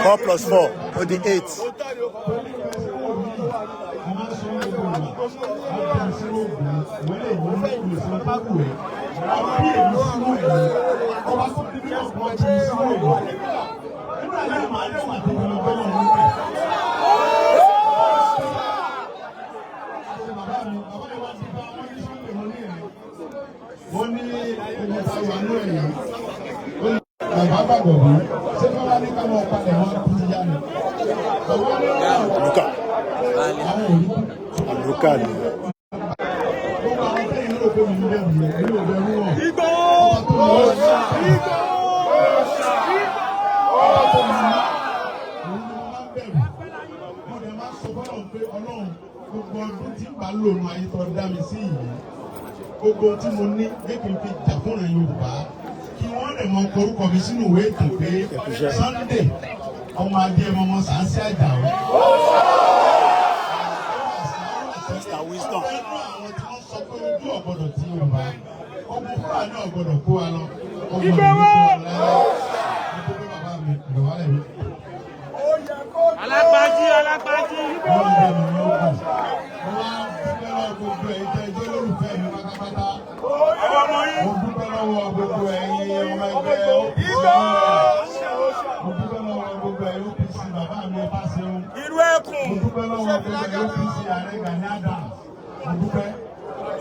Four plus 4 with the 8. gbogbo tí mo ní jẹ́ kí n fi jà fún ìran Yorùbá kí wọ́n lè mọ orúkọ mi sínú ìwé ètò pé Sunday ọmọ adé ọmọ Sàǹsì Àjàó. Mr. Wisdom. àwọn tí wọ́n sọ pé ojú ọ̀gbọ́dọ̀ tí Yorùbá ọmọ fúlà náà ọ̀gbọ́dọ̀ kó wa lọ. Alágbájí, alágbájí. Gbogbo ẹ̀yin tẹ́ jẹ́ olólùfẹ́ mi pátápátá. Mo dúpẹ́ lọ́wọ́ gbogbo ẹ̀yin ọmọ ẹgbẹ́ OPC. Mo dúpẹ́ lọ́wọ́ gbogbo ẹ̀yin OPC bàbá mi ẹ bá ṣeun. Mo dúpẹ́ lọ́wọ́ gbogbo ẹ̀yin OPC ààrẹ Gani Adams. Mo dúpẹ́.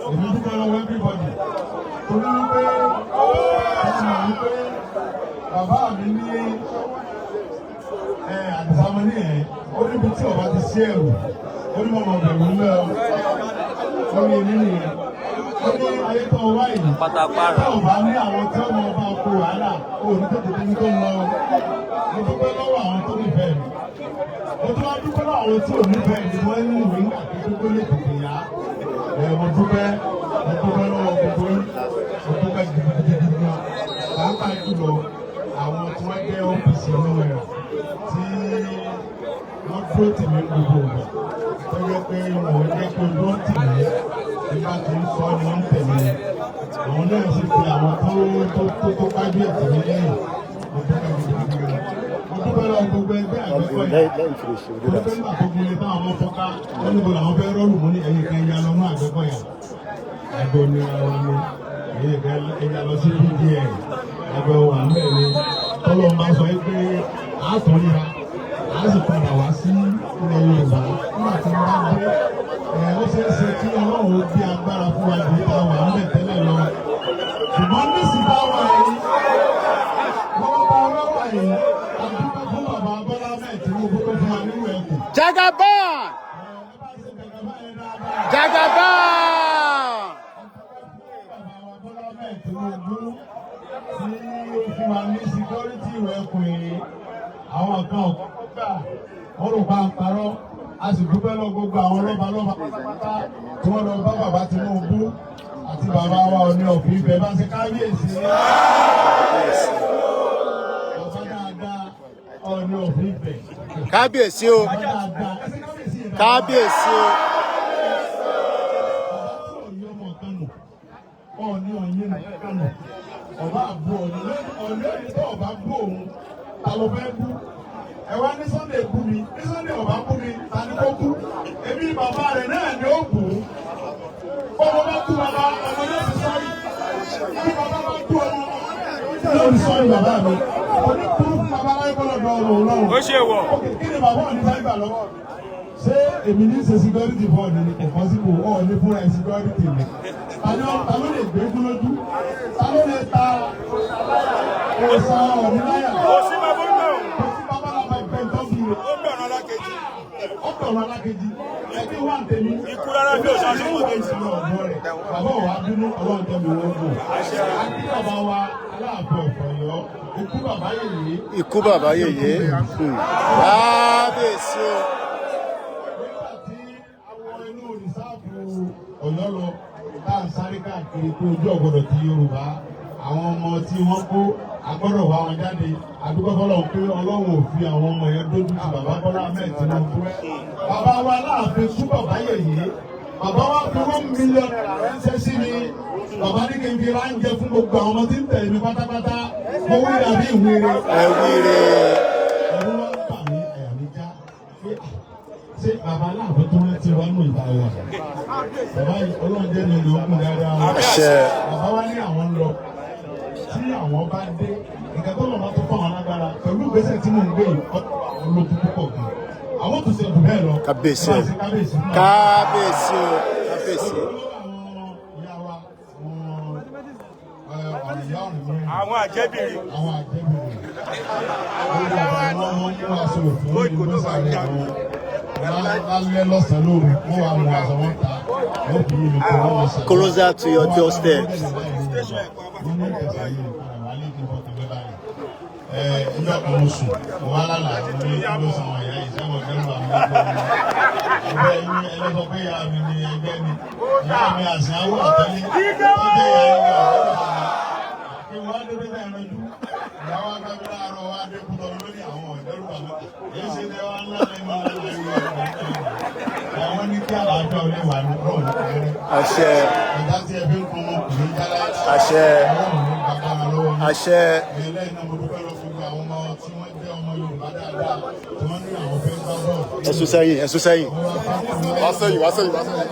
Èmi dúpẹ́ lọ́wọ́ everybody. Torí wípé bàbá mi ní àdìsámọ́ní ẹ̀ ó níbi tí ọba ti sí ẹ̀rù ó ní mọ̀mọ́ bẹ̀rù ńlẹ̀ ó ní èmi nìyẹn ó ní ayé tó wá yìí tó ọba ní àwọn tí ọmọ ọba kó wàhálà ó ní tètè débi tó ń lọ. Mo dúpẹ́ lọ́wọ́ àwọn tó nífẹ̀ẹ́ mi mo tún wá dúpẹ́ lọ́wọ́ àwọn tí ò nífẹ̀ẹ́ mi wọ́n ní ìwé ńgbà tó tó lè tètè yá. Mo dúpẹ́ lọ́wọ́ gbogbo yín mo dúpẹ́ gidigidi gan pàápàá jùlọ àwọn tí wọ́n jẹ́ OPC nínú ẹ̀ tí wọ́n dúró tì mí gbogbo ọ̀gbà tó yẹ pé wọ́n jẹ́ pé dúró tì mí nígbà tó ń sọ ni wọ́n ń tẹ̀lé àwọn náà sì fi àwọn tó kájú ẹ̀ tì mí lẹ́yìn mo dúpẹ́ gidigidi gan. Mo dúpẹ́ lọ́wọ́ gbogbo ẹgbẹ́ àgbẹ̀kọ̀ yà mo dúpẹ́ nígbà tó gbélé táwọn ọmọ fọ́ká wọ́n níbo làwọn fẹ́ rọ́ọ̀lù mọ́ ní ẹ̀yìn kan ya lọ́nà àgbẹ̀kọ̀ yà ẹgbẹ́ oní ara ni ẹ̀yìn kan ẹ̀yà lọ sí PDL ẹgbẹ́ wà mẹ́rin tọ́lọ́ máa sọ pé àtúnyà á sì padà wá sí ilẹ̀ Yorùbá nígbà tí wọ́n bá dé ó ṣeé ṣe kí Ọlọ́run bí agbára fún wa ju ìta wà ńbẹ̀ tẹ́lẹ̀ lọ. Ṣùgbọ́n nísìnyí táwa yìí lọ́wọ́ bá ọlọ́wà yìí àdúgbò fún bàbá Bọ́lá Ahmed Tinubu tó fún wa nínú ẹ̀kọ́. Jagaban! Jagaban! Fún wa ní síkírọ́rìtì ìwé ẹkùn yìí àwọn kan ọ̀kọ́kọ́ gbà wọ́n rò bá ń parọ́ a sì dúpẹ́ lọ gbogbo àwọn lọ́balọ́ba pátápátá tí wọ́n lọ bá bàbá Tinubu àti bàbá wa Ọọ̀ni of Ifẹ̀ bá ṣe kábíyèsí. Bàbá dáadáa Ọọ̀ni of Ifẹ̀. Kábíyèsí o. Kábíyèsí o. Ọọ̀ni ọ̀yẹ́ nìkan nù ọba àbú ọ̀nà tó ọba bú òun ta ló fẹ́ bú ẹ wá ní Sunday bú mi ní Sunday ọba bú mi ta ni kó bú ebi bàbá rẹ̀ náà ni ó bú ọmọ bá bú bàbá ọmọ náà ti sọ́rí bí bàbá bá bú ọmọ náà ti sọ́rí bàbá mi òní kúrú fún bàbá láyé kọ́lọ̀ dọ̀ ọ̀rọ̀ ọlọ́run ó ṣe wọ̀ kí ni bàbá òní sáyé gbà lọ́wọ́ ṣé èmi ní ṣe security board ni kò possible ọ̀ ní fúnra ẹ̀ security mi ta ló lè gbé kú lójú ta ló lè ta òòsàn ọ̀nìláyà kò sí bàbá làbà ìgbẹ́ tó bí rẹ̀ ó bẹ̀rù alákejì ẹbí wà tẹ̀mí ikú rárá bí òṣà ṣe wọ́n tẹ̀sí ọ̀dọ́ rẹ̀ bàbá wa bínú ọlọ́run tẹ̀mí wọ́n gbò àti bàbá wa Aláàfin Ọ̀yọ́ ikú bàbá yèyé. Ikú bàbá yèyé. Kábíyèsí o. Nígbà tí àwọn inú rìsáàfù Ọ̀yọ́ lọ tá à ń sáré káàkiri pé ojú ọ̀gbọ́dọ̀ ti Yorùbá àwọn ọmọ tí wọ́n kó agbọ́dọ̀ wá wọn jáde àdúgbò fọlọ́ pé Ọlọ́run ò fi àwọn ọmọ yẹn dójú ti bàbá Bọ́lá Ahmed Tinubu. Bàbá wa Aláàfin kú bàbá yèyé bàbá wa fi $1 million ránṣẹ́ sí mi bàbá ní kí n fi ránjẹ fún gbogbo àwọn ọmọ tí ń tẹ̀lé mi pátápátá mo wí àbí ìwúre. Ẹ̀wúre. Ẹ̀rú wa ń bà mí ẹ̀yà mi já ṣé bàbá Aláàfin tó rántí wa nù ìta wa bàbá yìí Ọlọ́run jẹ́ mi lóògùn dáadáa wọn. Bàbá wa ní àwọn lọ tí àwọn bá dé nǹkan tó lọ́ọ́ máa tó fún àwọn alágbára pẹ̀lú ìgbésẹ̀ tí mò ń gbé yìí olójú púpọ̀ gan. Àwọn tó ṣe jù bẹ́ẹ̀ lọ. Kábíyèsí o. Kábíyèsí o. Kábíyèsí. Àwọn àjẹbìrì. Àwọn àjẹbìrì. Àwọn ọmọ ní wàásù òfin ní gbọ́sàrẹ́ àwọn lálẹ́ lọ́sàn-án lóru wọ́n wà mú aṣọ wọn ta wọ́n fi yé mi kó wọ́n wọ́n sàlẹ̀. Closer to your doorstep. Ìjọ kan mo sùn, mo wá lálàá ní ilé ìwòsàn àwọn ìyá ìṣẹ́wọ̀n kẹ́rù àwọn ọmọ Ẹ̀sùn sẹ́yìn, ẹ̀sùn sẹ́yìn. Wá sẹ́yìn, wá sẹ́yìn, wá sẹ́yìn.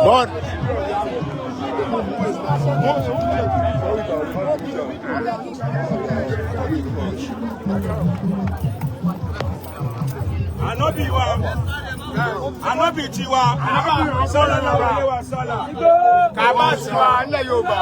Bon. Anobi tiwa, sọlá náà wà sọlá. Kàbá tiwa nílẹ̀ Yorùbá.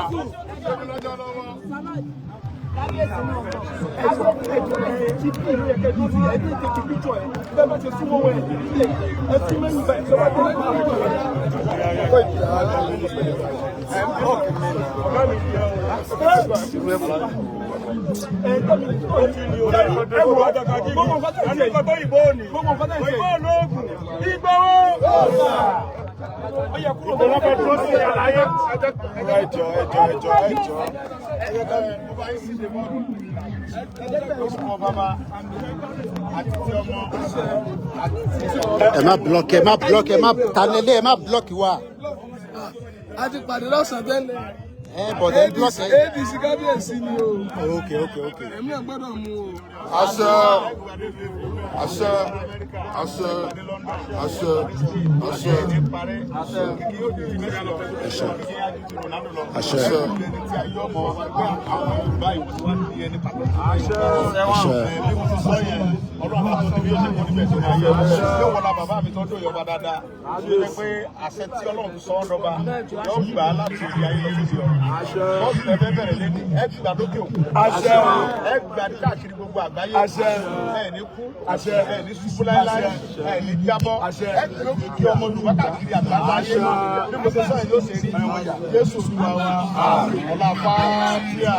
Ẹ má bloqué, ẹ má bloqué, ẹ má tanélé, ẹ má bloqué wa. A ti pàdé lọ́sàn-án tẹ́lẹ̀. Bọ̀dẹ̀ ń bloqué. ADC kábíyèsí ni o. Okay. Èmi náà gbọ́dọ̀ mú o. Àṣẹ, àṣẹ, àṣẹ, àṣẹ, àṣẹ, bàbá mi tó dòyọ̀ bá dáadáa ṣe pé àṣẹ tí Ọlọ́run sọ ọ́ dọ́ba yóò gbà á láti ìdí ayé lọ́sí sí ọ̀run bọ́ọ̀sì lẹ́fẹ́ bẹ̀rẹ̀ lẹ́ni ẹ gbà lókè òkú ẹ gbà káàkiri gbogbo àgbáyé ẹ ní kú ẹ ní ṣubú láéláé ẹ ní jábọ́ ẹ tó kí ọmọ olùwà káàkiri àgbáyé ní gbogbo sọ́yìn yóò ṣe rí Jésù Olúwa wa ọ̀la fàáfíà.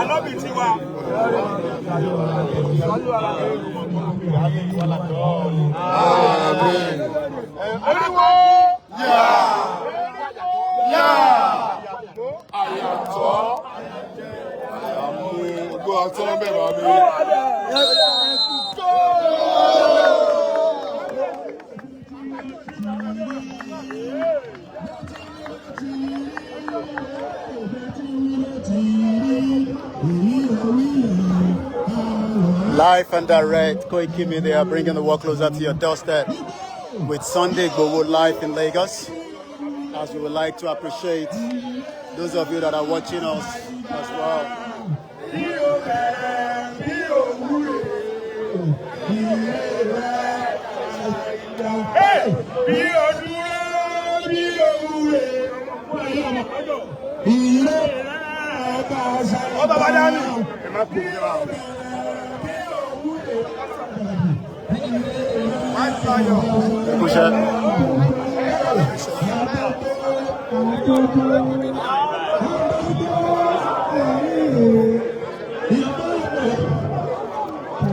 Anobi tiwa. Ariwo! Àyàtọ̀. Gbogbo àtọ́ bẹ̀rẹ̀ àmì. Live and direct, Koiki Media bringing the work closer to your doorstep with Sunday Igboho live in Lagos. As we would like to appreciate those of you that are watching us as well.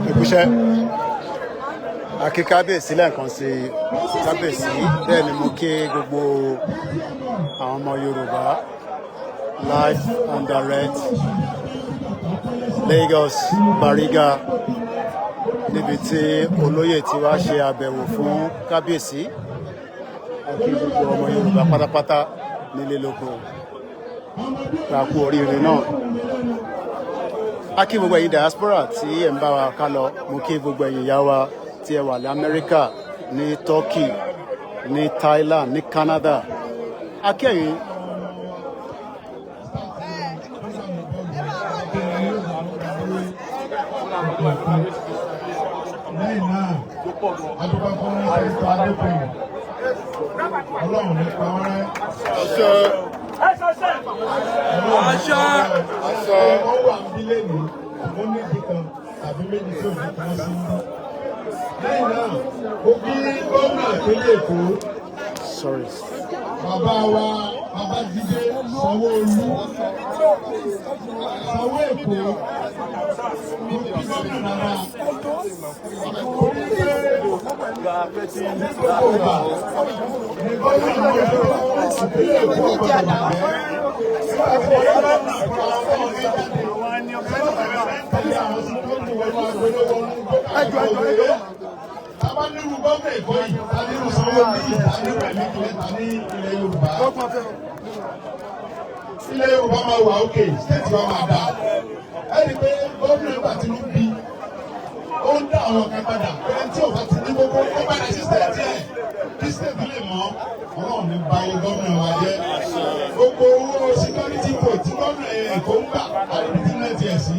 Ẹkúṣẹ́ akí kábíyèsí lẹ́ẹ̀kan sí kábíyèsí bẹ́ẹ̀ ni mo kí gbogbo àwọn ọmọ Yorùbá live and direct Lagos Bariga níbi tí olóyè tí wá ṣe àbẹ̀wò fún kábíyèsí akí gbogbo ọmọ Yorùbá pátápátá nílé lóko takú oríire náà. A kí gbogbo ẹ̀yin diaspora tí ẹ̀ ń bá wa ká lọ, mo kí gbogbo ẹ̀yin ìyá wa tí ẹ wà ní Amẹ́ríkà, ní Turkey, ní Thailand, ní Canada. A kí ẹ̀yin. Sorry. Bàbá wa Babájídé Sanwó-Olú Sanwó-Èkó Tábà nírú gómìnà Èkó yìí, ta nírú Sanwó-Olú yìí, ta nírú ẹ̀mí kìlẹ̀ta ní ilẹ̀ Yorùbá. Ilẹ̀ Yorùbá máa wà òkè, stéètì wa máa dà. Ẹni pé gómìnà ìgbà tí ló bí, ó ń dá àwọn kan padà. Ẹni tí ò bá ti ní gbogbo, ó padà sí stéètì ẹ̀. Kí stéètì lè mọ́, Ọlọ́run ní ba iye gómìnà wa jẹ́. Gbogbo owó security vote tí gómìnà Èkó ń gbà, àdìbí tí náà tiẹ̀ sí.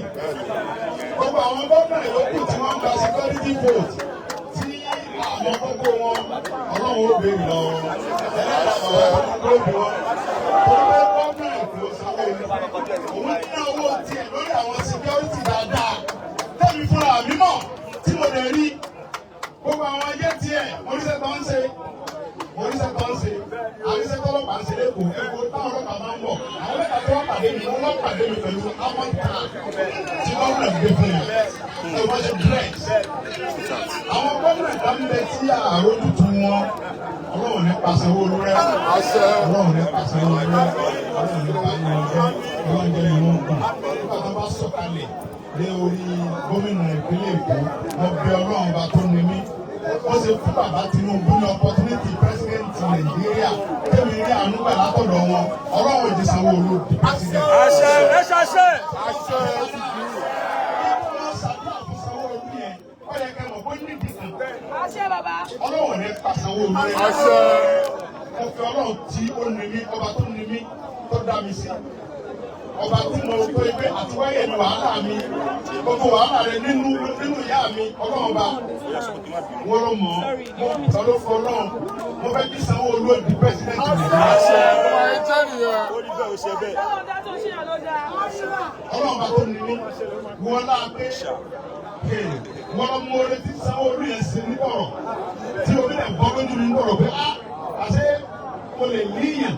Gbogbo àwọn gómìnà yòókù tí wọ́n ń gba security vote àwọn gbogbo wọn Ọlọ́run ó béèrè lọ ẹlẹ́dàá ló bí wọn torí pé gómìnà Èkó Sanwó-Olú òun ní owó tiẹ̀ lórí àwọn security dáadáa tẹ́mi fúnra mi mọ̀ tí mo lè rí gbogbo àwọn ẹgbẹ́ tiẹ̀ oríṣẹ́ tó ń ṣe àríṣẹ́ tó lọ́pàá ń ṣe lẹ́kọ̀ọ́ ẹ̀kọ́ táwọn ọlọ́pàá máa ń bọ̀ àwọn mẹ́ta tó wọ́n pàdé mi wọ́n pàdé mi pẹ̀lú amọ̀ta tí gómìnà gbé fún yà ẹ̀ wọ́n ṣe dírẹ́t àwọn gómìnà ìta ń bẹ tí àròjútu wọn Ọlọ́run ní pàṣẹ owó rẹ Ọlọ́run ní pàṣẹ owó rẹ Ọlọ́run ní pàṣẹ owó rẹ Ọlọ́run jẹ́ ìwọ̀n gbà nígbà tó bá sọ̀kalẹ̀ lé orí gómìnà ìpínlẹ̀ Èkó wọ́n bẹ Ọlọ́run bá tó ní mí wọ́n ṣe fún bàbá Tinubu ní opportunity president Nàìjíríà tẹ́mi rí àánú gbà látọ̀dọ̀ wọn Ọlọ́run ìdí Sanwó-Olú di president. àṣẹ ẹ ṣàṣẹ. Ọlọ́run ní pàṣẹwó mi. Mo fi Ọlọ́run tí ó ní mí, ọba tó ní mí, tó dá mi sí. Ọba tí mo gbé pé àtiwáyé ni wàhálà mi. Gbogbo wàhálà rẹ nínú ìyá mi, Ọlọ́run bá. Wọ́n ló mọ̀ ọ́, mo sọ ló fọ Ọlọ́run. Mo fẹ́ kí Sanwó-Olú di pẹ́sidẹ́ntì Nàìjíríà. Ọlọ́run bá tó ní mí, wọ́n láà pé wọ́n mú orí tí Sanwó-Olú yẹn sí ní bọ̀rọ̀ tí omi lè bọ́ lójú ní bọ̀rọ̀ pé àṣẹ mo lè níyàn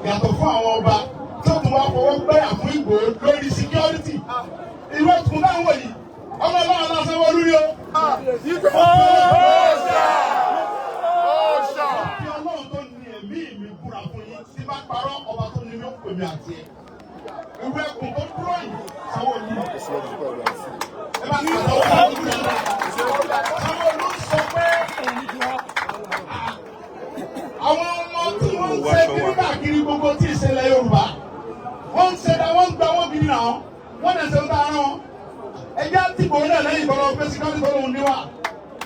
yàtọ̀ fún àwọn ọba tó tún wá fọwọ́ gbẹ́yà fún Ìgbòho lórí security irú ẹ̀tún náà wọ̀ yìí ọmọ ọlọ́run náà Sanwó-Olú ni ó. Kí Ọlọ́run tó ní ẹ̀mí mi búra fún yín tí bá parọ́ ọba tó ní mi ó pè mí àti ẹ̀ irú ẹkùn tó dúró yìí Sanwó-Olú. Sanwó-Olú sọ pé àwọn ọmọ tí wọ́n ń ṣe kiri káàkiri gbogbo tí ìṣẹ̀lẹ̀ Yorùbá wọ́n ń ṣe dá wọ́n ń gba wọ́n gidi náà wọ́n lè ṣe ń dáná wọn ẹjẹ́ àti ìbò náà lẹ́yìn ìbọn pé síkọ́rìtì tó lóun níwà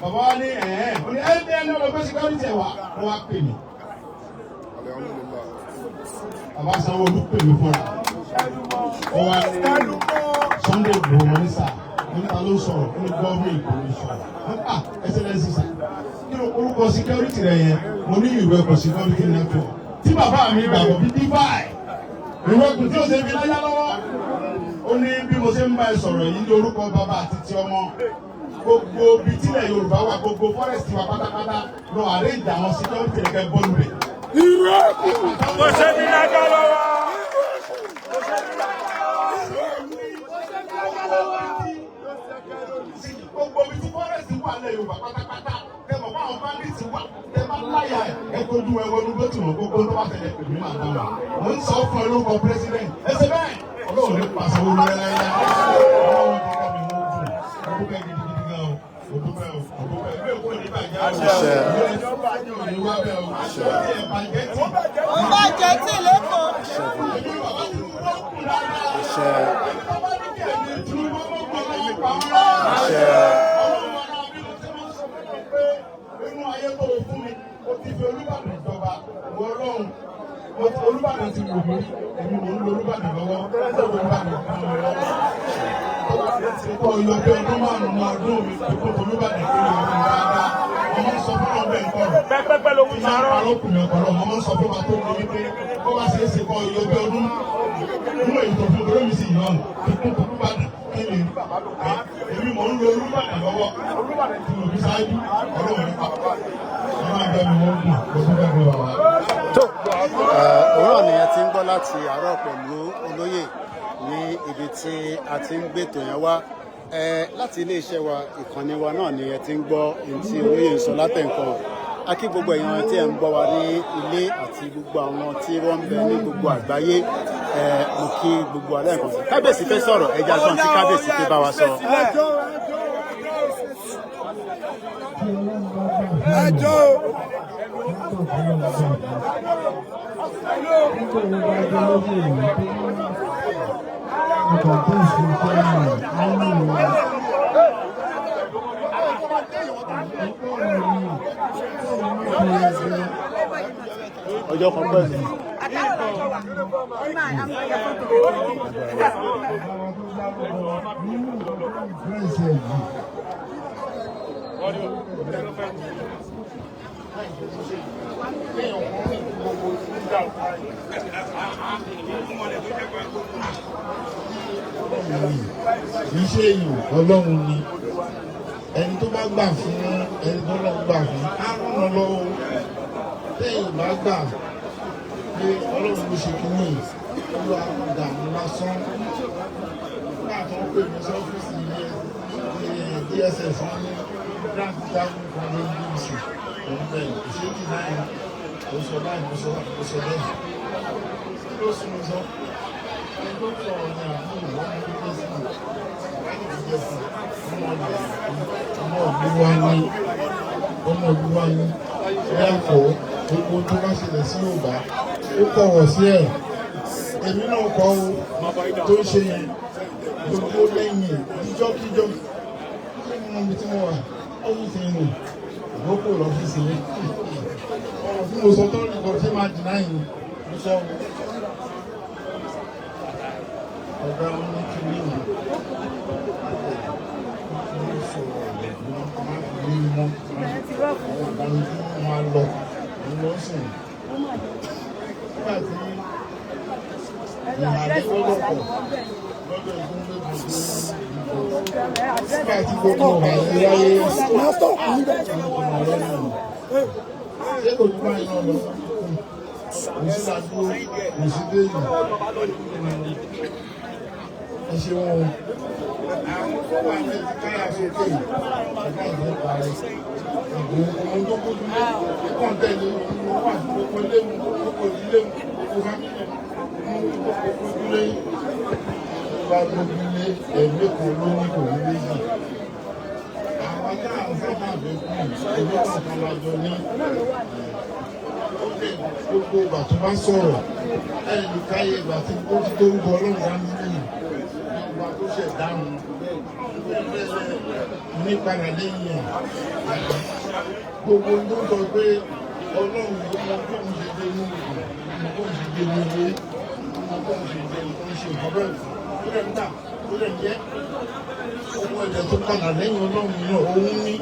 bàbá wa ní ó ní ẹni ọ̀rọ̀ pé síkọ́rìtì ẹ̀wà wọ́n wá pè mí. Bàbá Sanwó-Olú pè mí fúnra ó wá ní Sunday Igboho mínísà nípa ló sọ̀rọ̀ ní gọ́ọ̀mù Ìkòyí sọ̀rọ̀ ẹsẹ̀lẹ́sì sà kí ló orúkọ síkẹ́rìtì rẹ̀ yẹn mo ní ìwé ẹ̀kọ́ síkẹ́rìtì network tí bàbá mi gbàgbọ́ bí dífáì ìwé ẹ̀kọ́ tí ó ṣe fi láyá lọ́wọ́ ó ní bí mo ṣe ń bá ẹ sọ̀rọ̀ yìí ní orúkọ bàbá àti ti ọmọ gbogbo ibi tílẹ̀ Yorùbá wà gbogbo fọ́rẹ́sì wa pátápátá lọ àrẹ́ǹdì àwọn síkírọ́tì ẹ̀kẹ́ bọ́ọ̀lù rẹ̀. Kò ṣe ní lájọ́ lọ́wọ́. Gbogbo ibi tí fọ́rẹ́sì wà lẹ̀ Yorùbá pátápátá kẹ́mọ̀ bá àwọn báńdíìtì wà tẹ́ bá láyà ẹ̀ kojú ẹwọ́n ló ti wọ́n gbogbo tó bá tẹ̀lé pẹ̀lú màá bá wa. Mo ń sọ fún ẹ lórúkọ pírẹsidẹ̀ntì ẹsẹ̀ bẹ́ẹ̀ Ọlọ́run ní pàṣẹ owó rẹ̀ láyà Ọlọ́run ti ká mi mú dùn ọdún bẹ́ẹ̀ gidigidi gan o ọdún bẹ́ẹ̀ o ọdún bẹ́ẹ̀ bẹ́ẹ̀ kó ní bàjẹ́ o ìjọba àjọ òní wá bẹ́ẹ̀ o ó bàjẹ́ tì lẹ́kọ̀ọ́. Olúbàdàn ti wò mí, èmi mò ń lo Olúbàdàn lọ́wọ́, Olúbàdàn kan lọ́wọ́. Kó yọ bí ọdún márùn-ún ọdún mi, kó Olúbàdàn kí ni ọdún dáadáa. Ọmọ sọ fún ọbẹ̀ nǹkan rẹ̀. Pẹ́pẹ́pẹ́ ló ń sáré. Alókùnrin ọ̀pọ̀lọ́, ọmọ sọ fún wa tó ní wípé kó wá ṣe é ṣe kó yọ bí ọdún. Nínú èyí tó fún olómi sì yọ̀nù, kó Olúbàdàn kí ni èmi mò ń lo Olúbàdàn lọ́wọ́. Olúbàdàn ti wò mí ṣáájú, Ọlọ́run ní pàpà. Òwúrọ̀ ni ẹ ti ń gbọ́ láti àárọ̀ pẹ̀lú olóyè ní ibi tí a ti ń gbètò yẹn wá láti iléeṣẹ́ wa ìkànnì wa náà ni ẹ ti ń gbọ́ ohun tí olóyè ń sọ látẹ̀ǹkan. A kí gbogbo èèyàn tí ẹ ń gbọ́ wa ní ilé àti gbogbo àwọn tí wọ́n ń bẹ ní gbogbo àgbáyé mo kí gbogbo alẹ́ nǹkan sí. Kábíyèsí fẹ́ sọ̀rọ̀ ẹja gbọ́n tí kábíyèsí fẹ́ bá wa sọ. Ẹjọ́ ọjọ́ kan pẹ̀lú. Iṣẹ́ èèyàn Ọlọ́run ni ẹni tó bá gbà fún ẹni tó lọ gbà fún á rán lọ́wọ́ tẹ́yìn bá gbà pé Ọlọ́run ló ṣe kíní olú àdàmú lásán nígbà tó ń pè mí sọ́fíìsì DSS wọn ní grant dáhùn kan ní BBC òun bẹ́ẹ̀ ìṣèjì náà ó sọ báyìí ó sọ bẹ́ẹ̀ ló sún mi sọ ẹni tó sọ̀rọ̀ ní àbúrò wọn ní wípé sí ọmọ ìlú wa ní ẹ̀kọ́ gbogbo tó bá ṣẹlẹ̀ sí Yorùbá ó kọ̀wọ̀ sí ẹ̀ èmi náà kọ́ o tó ń ṣe yẹn gbogbo lẹ́yìn ìjọ́kíjọ́ nínú ibi tí mo wà ó ń fi rìn ìgbókò lọ́fíìsì mi ọ̀rọ̀ tí mo sọ tó ní kan tí máa dìnnà yìí mo sọ ọ̀gá wọn ní kí ní ìlú máa lọ lọ sùn nígbà tí ìhàlẹ́ gbọ́dọ̀ pọ̀ lọ́dọ̀ nígbà tí gbogbo ọ̀gá ìwáyé ṣé kò ní báyìí náà lọ kò sí ládùúgbò kò sí déyìí ẹ ṣe wọn àwọn fọwọ́ àti káyà sókè ọ̀gá ìwé parí àwọn tó kó dúró kọ́ ń tẹ̀lé wọn wà gbogbo léwu gbogbo ìléwu gbogbo fámìlì wọn gbogbo dúró bá gbogbo ilé ẹgbẹ́ kan ló ní kò ní méjì àwọn táwọn sábà bẹ kú ẹgbẹ́ kan lájọ ní gbogbo ìgbà tó bá sọ̀rọ̀ ẹnì káyé ìgbà tí ó ti tó ń bọ ọlọ́run dání lẹ́yìn ìgbà tó ṣẹ̀ dáhùn nípadà lẹ́yìn ẹ̀ gbogbo tó sọ pé ọlọ́run ló mọ bóun ṣe dé ní ìlú mọ bóun ṣe dé ní ilé mọ bóun ṣe dé ní ṣe nǹkan bẹ́ẹ̀ ó lè ń tà ó lè ń jẹ́ owó ẹ̀jẹ̀ tó padà lẹ́yìn ọlọ́run náà òun ní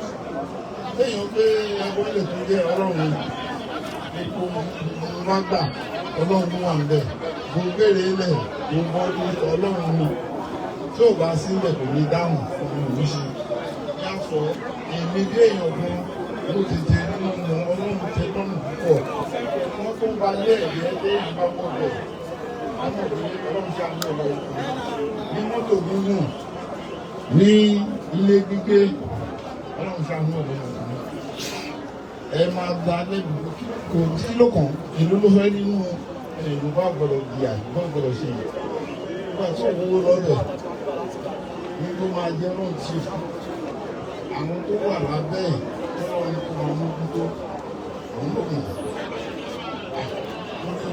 lẹ́yìn pé ẹgbẹ́ lè tó jẹ́ ọlọ́run epo má gbà ọlọ́run wà ń bẹ̀ gbogbo èrè ilẹ̀ gbogbo ọdún ọlọ́run ní tí ò bá sílẹ̀ kò ní dáhùn fún mi ṣe yàtọ̀ èmi bí èèyàn gan ló ti jẹ nínú ọmọ ọlọ́run tẹ lọ́nà púpọ̀ wọ́n tó ń ba ilé ẹ̀jẹ̀ pé ìgbà wọ̀ bẹ̀ ọmọbìnrin ọlọ́run ṣàánú ọ̀rọ̀ ní mọ́tò gígùn ní ilé gbígbé ọlọ́run ṣàánú ọ̀rọ̀ ẹ máa gba lẹ́bi kò sí lókàn ìlú ló fẹ́ nínú ìlú bá gbọdọ̀ di àìbá gbọdọ̀ ṣe nígbà tí òun lọ́dọ̀ ní tó máa jẹ́ náà ti àwọn tó wà lábẹ́ ẹ̀ tó wọ́n ní kó máa mú kú tó òun ló mọ̀ wọ́n ní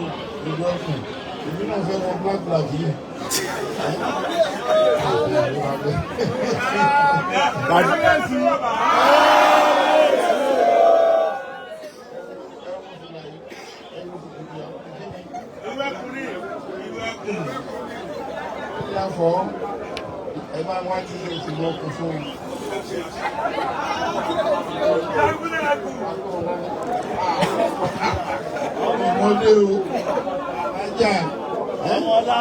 ìlú ọ̀sùn ìlú náà fẹ́ wọn black yìí. Therefore, ẹ máa wá tí ó ti wọ́n kú fún un. Ọmọdé o, ajá, ọmọlá,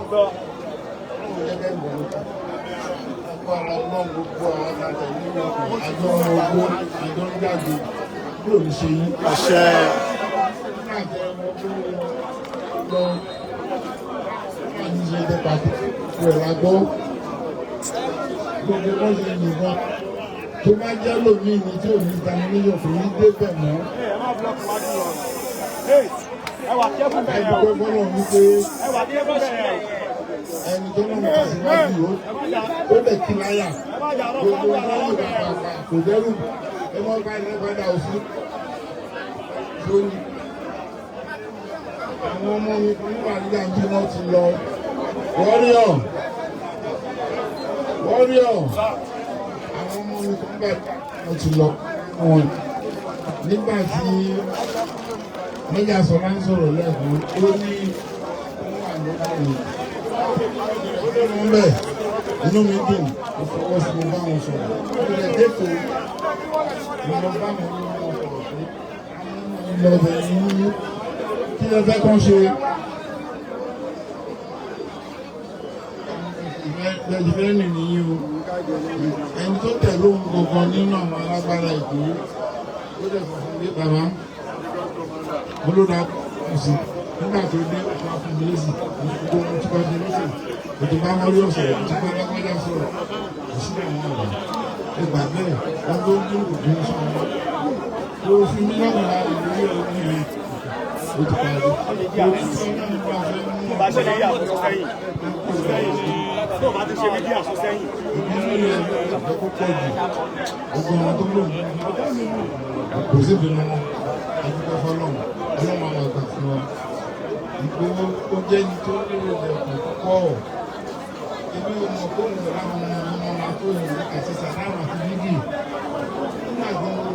gbọ́. Agbára náà gbogbo àwọn àgbàtà nínú àjọ ọgbó, àjọ ń jáde, kúrò ní ṣe yí. Àṣẹ. Gbogbo wọn ṣe nìkan tó bá jẹ́ lómi ní tí ò ní ìdánilẹ́yọ̀ kò ní débẹ̀ mọ́. Ẹni tó gbọ́dọ̀ wípé ẹni tó náà wọ́n síwájú ó lè kí láyà gbogbo wọn lè bàbà kò dẹ́rù ẹ mọ́ bá ilé padà òfin lórí. Àwọn ọmọ mi kan wà nígbà tí wọ́n ti lọ wọ́ríọ̀ àwọn ọmọ mi kan gbà wọ́n ti lọ wọn nígbà tí nígbà sọ̀rọ̀ ń sọ̀rọ̀ lẹ́ẹ̀kan ó ní wà lọ́kùnrin ó lè mú bẹ́ẹ̀ inú mi dùn ó fọwọ́ sí mo bá wọn sọ̀rọ̀ ó lè dẹ́kọ̀ mo lọ bá wọn ní wọn sọ̀rọ̀ pé ìlọ̀bẹ̀ yìí kí ló fẹ́ kán ṣe. Lẹ́jìfẹ́ nìyí o, ẹni tó tẹ̀lé ohun gbọ̀ngàn nínú àwọn alágbára ìlú ó dẹ̀ fọ́ fún mi bàbá olódà kùsì nígbà tó dé ọ̀pá fún mi lẹ́sìn ìgbó ohun tí wọ́n di lẹ́sìn ètò bá wọ́n rí ọ̀sẹ̀ tí wọ́n lágbádá sọ̀rọ̀ kò sí àwọn ọ̀rọ̀ ìgbà bẹ́ẹ̀ wọ́n tó ń dín òkú ní sọ̀rọ̀ kó o fi mílíọ̀nù láàrin lórí ọ̀rọ̀ mi ó ti parí. Bá ṣe lè yà àkóso sẹ́yìn. Tó bá ti ṣe méjì àṣọ sẹ́yìn. Ìbínú yẹn àkókò pọ̀ jù. Gbogbo àwọn tó lò kò sí ìbínú wọn. Àdúgbò fọlọ́run, ọlọ́run àwọn àgbà fún wa. Ìgbówó ó jẹ́ ní tó lérò lẹ́kọ̀ọ́ púpọ̀. Ibi ọmọ tó ń lọ láwọn ọmọ máa tó ìlú àti sàdáwà àti bíbí. Nígbà tó ń lọ.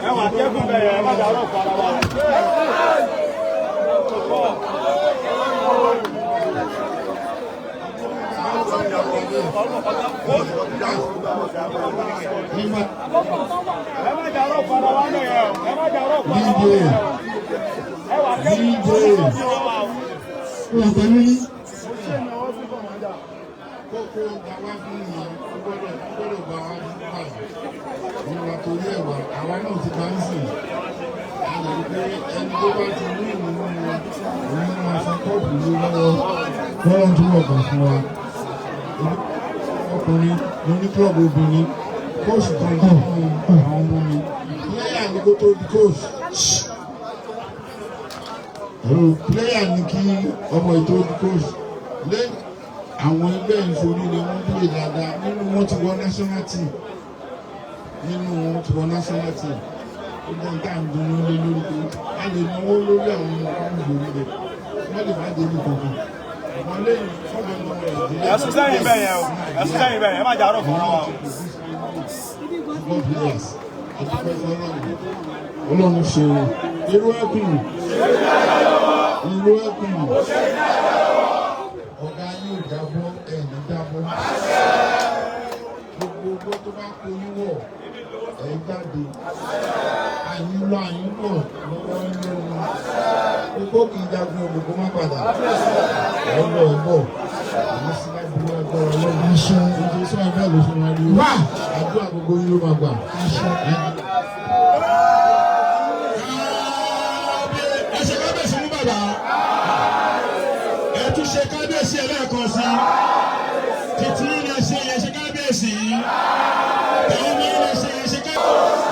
Ẹwà kẹ́kùn bẹ̀rẹ̀ ẹ má dàrọ̀ fún ara wa. Kókó dáwà fún ìyẹn gbọ́dọ̀ bá wá fún báyìí. Nígbà tó yẹ wà, àwa náà ti bá ń sìn. A lè rí pé ẹni tó bá ti ní ìlú wọn, òun máa san kọ́ọ̀pù lọ́wọ́ wọ́n tún ọ̀gàn fún wa. Ọkùnrin ló ní kílọ̀bù obìnrin, kóòsì kan jẹ́ fún àwọn ọmọ mi. Pléyà ní kó tó di kóòsì. Pléyà ní kí ọmọ ètò di kóòsì. Lẹ́yìn àwọn ẹgbẹ́ ìforí ni wọ́n dúró dáadáa nínú wọn ti wọ national team. Nínú wọn ti wọ national team. Ó jẹ́ nǹkan àdúró lé lórí pé a lè náwó lórí àwọn ọmọ ọmọ ìgbòho rẹ̀. Wọ́n lè má dé ní kankan. Àwọn lẹ́yìn fọ́ọ̀mù ọmọ rẹ̀. Ẹ̀sùn sẹ́yìn bẹ́ẹ̀ yẹn o. Ẹ̀sùn sẹ́yìn bẹ́ẹ̀ yẹn ẹ má dàrọ̀ fún ara wa. Ọlọ́run ṣe irú ẹkùn ọ̀gá yóò jábọ́ ẹ̀yìn jábọ́ gbogbo tó bá kó níwọ̀ ẹ̀ jáde àyínlọ àyínbọ̀ lọ́wọ́ inú ọmọ gbogbo kì í jagun gbogbo má padà ọ̀bọ̀ Wá àdúrà gbogbo yín ló máa gbà. Ẹ ṣe kábíyèsí mú bàbá. Ẹ tún ṣe kábíyèsí ẹlẹ́ẹ̀kan sí. Títí ní ẹ ṣe kábíyèsí.